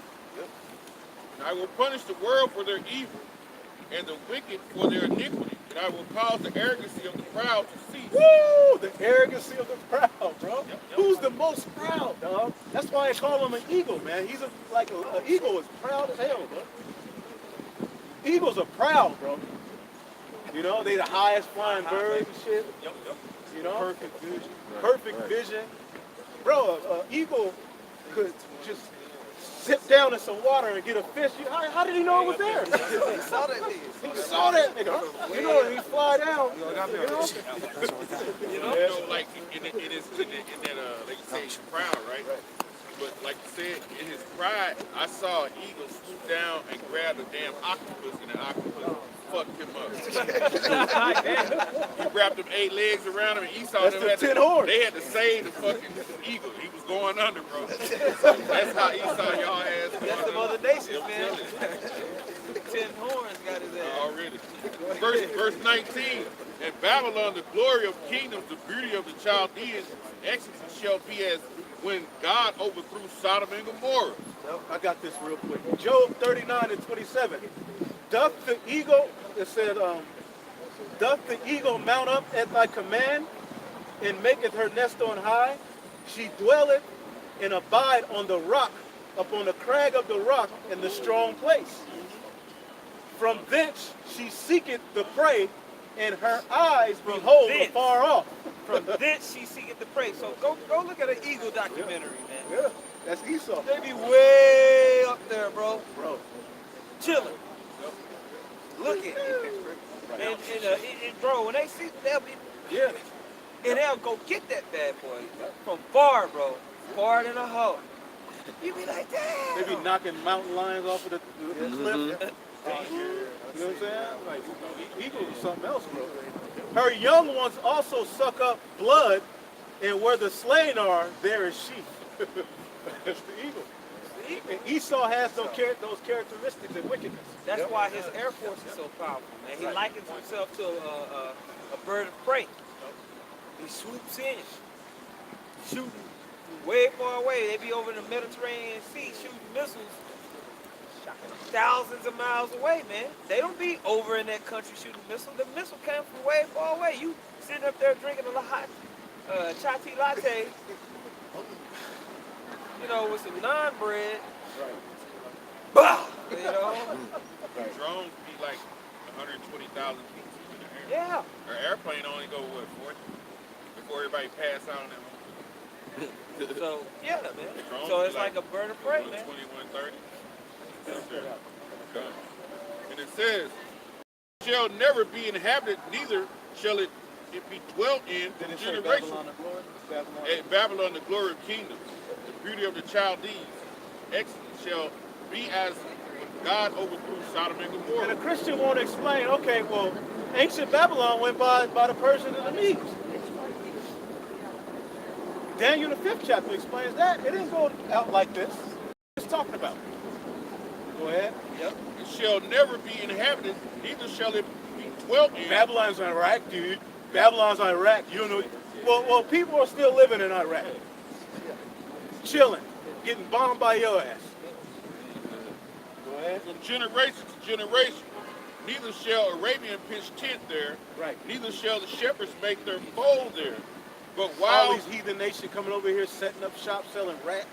And I will punish the world for their evil, and the wicked for their iniquity. And I will cause the arrogancy of the proud to cease. Woo! The arrogancy of the proud, bro. Who's the most proud, dog? That's why I call him an eagle, man. He's an eagle is proud as hell, bro. Eagles are proud, bro. You know, they the highest flying birds and shit. You know? Perfect vision. Perfect vision. Bro, an eagle could just sit down in some water and get a fish. How did he know it was there? He saw that nigga. He saw that nigga. Huh? You know, and he fly down. You know, like in that, like you say, he's proud, right? But like you said, in his pride, I saw an eagle swoop down and grab a damn octopus, and the octopus fucked him up. He wrapped them 8 legs around him, and Esau That's them the had 10 to, horns. they had to save the fucking eagle. He was going under, bro. That's how Esau y'all ass That's the going other under. nations, I'm man. telling you. 10 horns got his ass. Already. Verse 19. In Babylon, the glory of kingdoms, the beauty of the Chaldeans, excellence shall be as when God overthrew Sodom and Gomorrah. I got this real quick. Job 39 and 27. Doth the eagle, it said, doth the eagle mount up at thy command and maketh her nest on high? She dwelleth and abide on the rock, upon the crag of the rock in the strong place. From thence she seeketh the prey, and her eyes From behold thence. afar off. From thence she seeketh the prey. So go look at an eagle documentary, man. Yeah, that's Esau. They be way up there, bro. Bro. Chilling. Looking. And bro, when they see, they'll be, Yeah. and they'll go get that bad boy from far, bro. Far than a hoe. You be like, damn. They be knocking mountain lions off of the cliff. You know what I'm saying? Like, eagles are something else, bro. Her young ones also suck up blood, and where the slain are, there is sheep. That's the eagle. And Esau has those characteristics and wickedness. That's why his Air Force is so powerful, man. He likens himself to a bird of prey. He swoops in, shooting way far away. They be over in the Mediterranean Sea shooting missiles thousands of miles away, man. They don't be over in that country shooting missiles. The missile came from way far away. You sitting up there drinking a hot chai tea latte, you know, with some naan bread. Right. Bah! You know? Drones be like 120,000 feet in the air. Yeah. Our airplane only go, what, 40? Before everybody pass out on them. So, yeah, man. Drones So be it's like a bird of prey, man. 120, 130. Yes, sir. Okay. And it says, shall never be inhabited, neither shall it be dwelt in Did it say generation. Babylon the glory? Babylon. At Babylon, the glory of kingdoms, the beauty of the Chaldees, excellence shall be as when God overthrew Sodom and And a Gomorrah. Christian won't explain, okay, well, ancient Babylon went by the Persians and the Medes. Daniel, the 5th chapter, explains that. It didn't go out like this. It's talking about. Go ahead. Yep. It shall never be inhabited, neither shall it be dwelt in. Babylon's Iraq, dude. Babylon's Iraq. You don't know. Well, people are still living in Iraq. Chilling. Getting bombed by your ass. Go ahead. From generation to generation, neither shall Arabian pitch tent there, Right. neither shall the shepherds make their fold there. But All while these heathen nations coming over here, setting up shop, selling rat,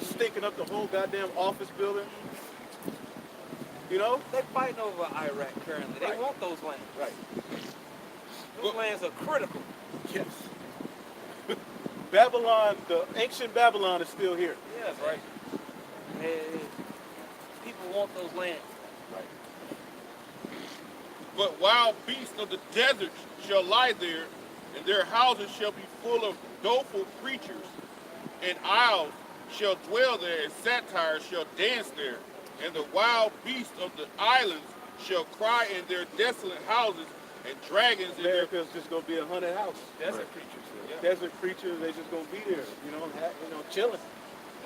stinking up the whole goddamn office building. You know? They're fighting over Iraq currently. They Right. want those lands. Right. Those lands are critical. Yes. Babylon, the ancient Babylon is still here. Yes, right. People want those lands. but wild beasts of the desert shall lie there, and their houses shall be full of doleful creatures, and owls shall dwell there, and satyrs shall dance there, and the wild beasts of the islands shall cry in their desolate houses, and dragons in their America's just gonna be a haunted house. Desert creatures. Yeah. Desert creatures, they just gonna be there. Chilling.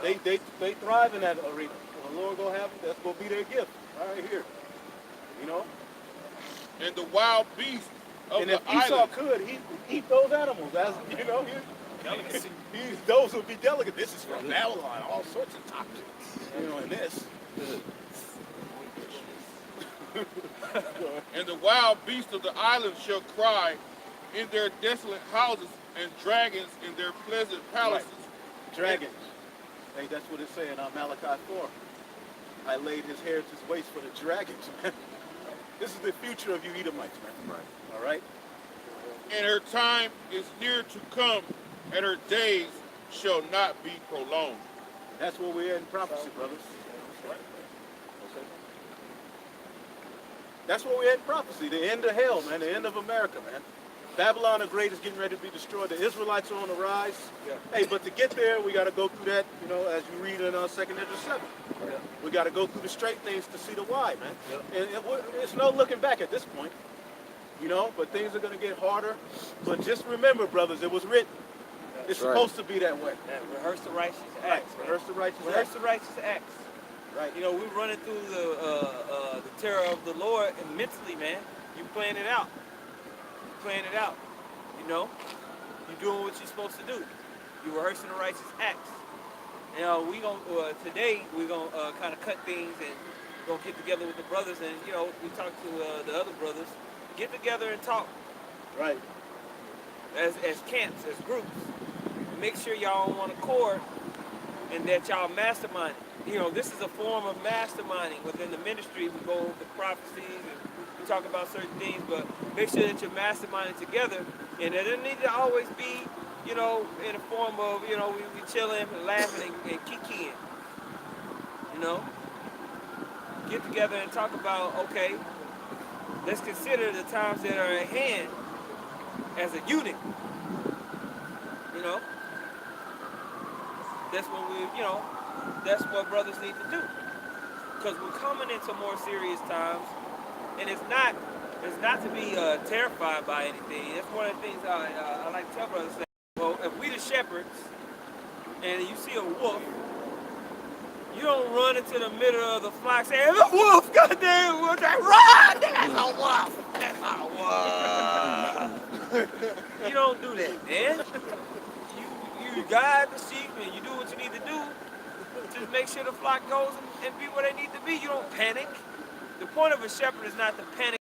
They thrive in that arena. The Lord gonna have them. That's gonna be their gift right here. You know. and the wild beasts of And the if Esau islands. could, he'd eat those animals. As you know, those would be delicate. This is from Babylon. All sorts of toxins. You know, in this. And the wild beasts of the islands shall cry in their desolate houses, and dragons in their pleasant palaces. Dragons. Hey, that's what it's saying on Malachi 4. I laid his heritage waste for the dragons, man. This is the future of you Edomites, man. Right. All right? And her time is near to come, and her days shall not be prolonged. That's where we're at in prophecy, brothers. That's where we're at in prophecy. The end of hell, man. The end of America, man. Babylon the Great is getting ready to be destroyed. The Israelites are on the rise. Yeah. Hey, but to get there, we got to go through that, you know, as you read in 2nd Ezra 7. Yeah. We got to go through the straight things to see the wide, man. Yeah. And it's no looking back at this point, you know, but things are going to get harder. But just remember, brothers, it was written. It's Right. supposed to be that way. And rehearse the righteous Right. acts. man. Rehearse the righteous Rehearse acts. the righteous acts. Right. You know, we're running through the terror of the Lord, and mentally, man, you playing it out. You playing it out. You know, you doing what you're supposed to do. You rehearsing the righteous acts. You know, we gonna today we're gonna kind of cut things and gonna get together with the brothers, and you know, we talk to the other brothers. Get together and talk Right. as camps, as groups. Make sure y'all on one accord and that y'all mastermind. You know, this is a form of masterminding within the ministry. We go over the prophecies and we talk about certain things, but make sure that you're masterminding together. And it doesn't need to always be, you know, in a form of, you know, we chilling and laughing and kikiing. You know? Get together and talk about, okay, let's consider the times that are at hand as a unit. You know? That's what that's what brothers need to do. Because we're coming into more serious times, and it's not to be terrified by anything. That's one of the things I like to tell brothers. Well, if we the shepherds, and you see a wolf, you don't run into the middle of the flock saying, "The wolf, goddamn wolf, run! That's a wolf! That's a wolf!" You don't do that, man. You guide the sheep and you do what you need to do. Just make sure the flock goes and be where they need to be. You don't panic. The point of a shepherd is not to panic.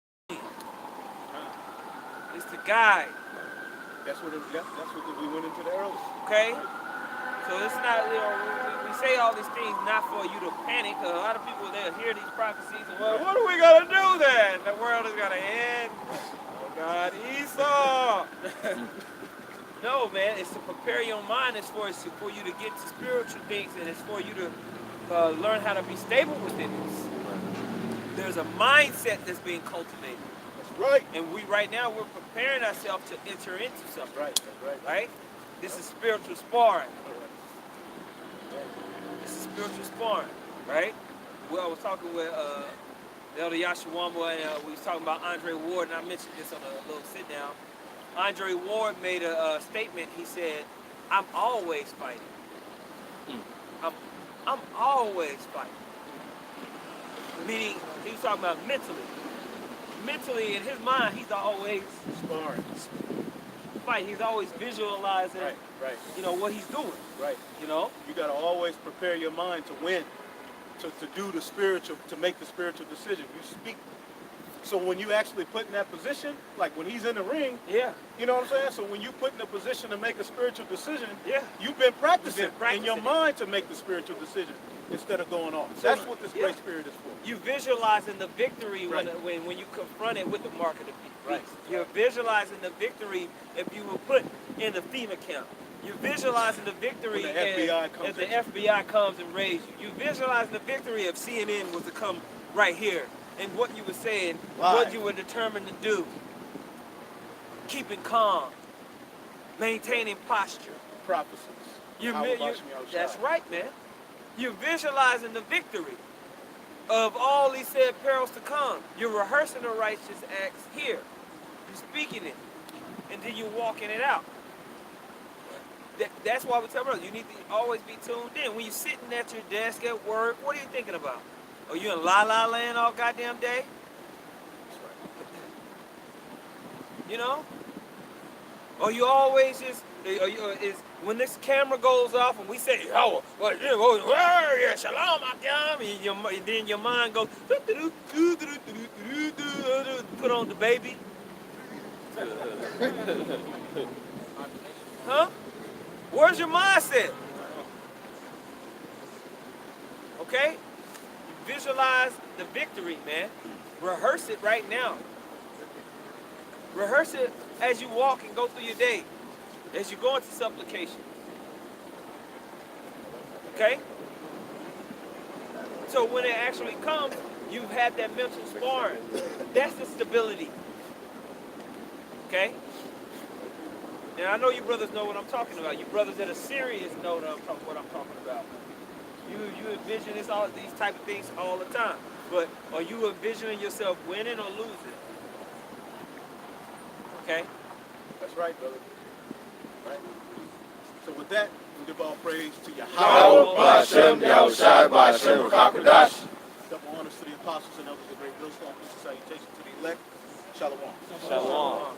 It's to guide. That's what we went into the early. Okay? So it's not, you know, we say all these things not for you to panic. A lot of people, they'll hear these prophecies and, well, what are we going to do then? The world is going to end. Oh, God, Esau. No, man, it's to prepare your mind. It's for you to get to spiritual things, and it's for you to learn how to be stable within this. There's a mindset that's being cultivated. That's right. And right now, we're preparing ourselves to enter into something. Right. Right? This is spiritual sparring. This is spiritual sparring, right? Well, I was talking with Elder Yashawamba, and we was talking about Andre Ward, and I mentioned this on a little sit-down. Andre Ward made a statement. He said, "I'm always fighting. I'm always fighting." Meaning, he was talking about mentally. Mentally, in his mind, he's always Sparring. fighting. He's always visualizing, Right. you know, what he's doing. Right. You know? You got to always prepare your mind to win, to do the spiritual, to make the spiritual decision. You speak. So when you actually put in that position, like when he's in the ring, Yeah. you know what I'm saying? So when you put in a position to make a spiritual decision, Yeah. you've been practicing, You've been practicing in your it. mind to make the spiritual decision instead of going on. So, That's what this yeah. great spirit is for. You visualizing the victory Right. when you confront it with the mark of the beast. Right. You're visualizing the victory if you were put in the FEMA camp. You're visualizing the victory When the FBI comes if the in. FBI comes and raids you. You're visualizing the victory if CNN was to come right here and what you were saying, what Live. you were determined to do. Keeping calm, maintaining posture. Prophecies. You're, How you about me outside? that's right, man. You're visualizing the victory of all these said perils to come. You're rehearsing the righteous acts here. You're speaking it, and then you're walking it out. That's why we tell brothers, you need to always be tuned in. When you're sitting at your desk at work, what are you thinking about? Are you in la-la land all goddamn day? You know? Or you always just, when this camera goes off and we say, oh, yeah, shalom, and then your mind goes, put on the baby. Huh? Where's your mindset? Okay? Visualize the victory, man. Rehearse it right now. Rehearse it as you walk and go through your day, as you go into supplication. Okay? So when it actually comes, you've had that mental sparring. That's the stability. Okay? Now I know you brothers know what I'm talking about. You brothers that are serious know what I'm talking about. You envision these type of things all the time. But are you envisioning yourself winning or losing? Okay? That's right, brother. Right. So with that, we give all praise to Yahweh. Yahweh, Ba'ashem, Yahushai, Ba'ashem, Rakakadash. Double honors to the apostles and elders of the great millstone. Peace and salutation to the elect. Shalom. Shalom.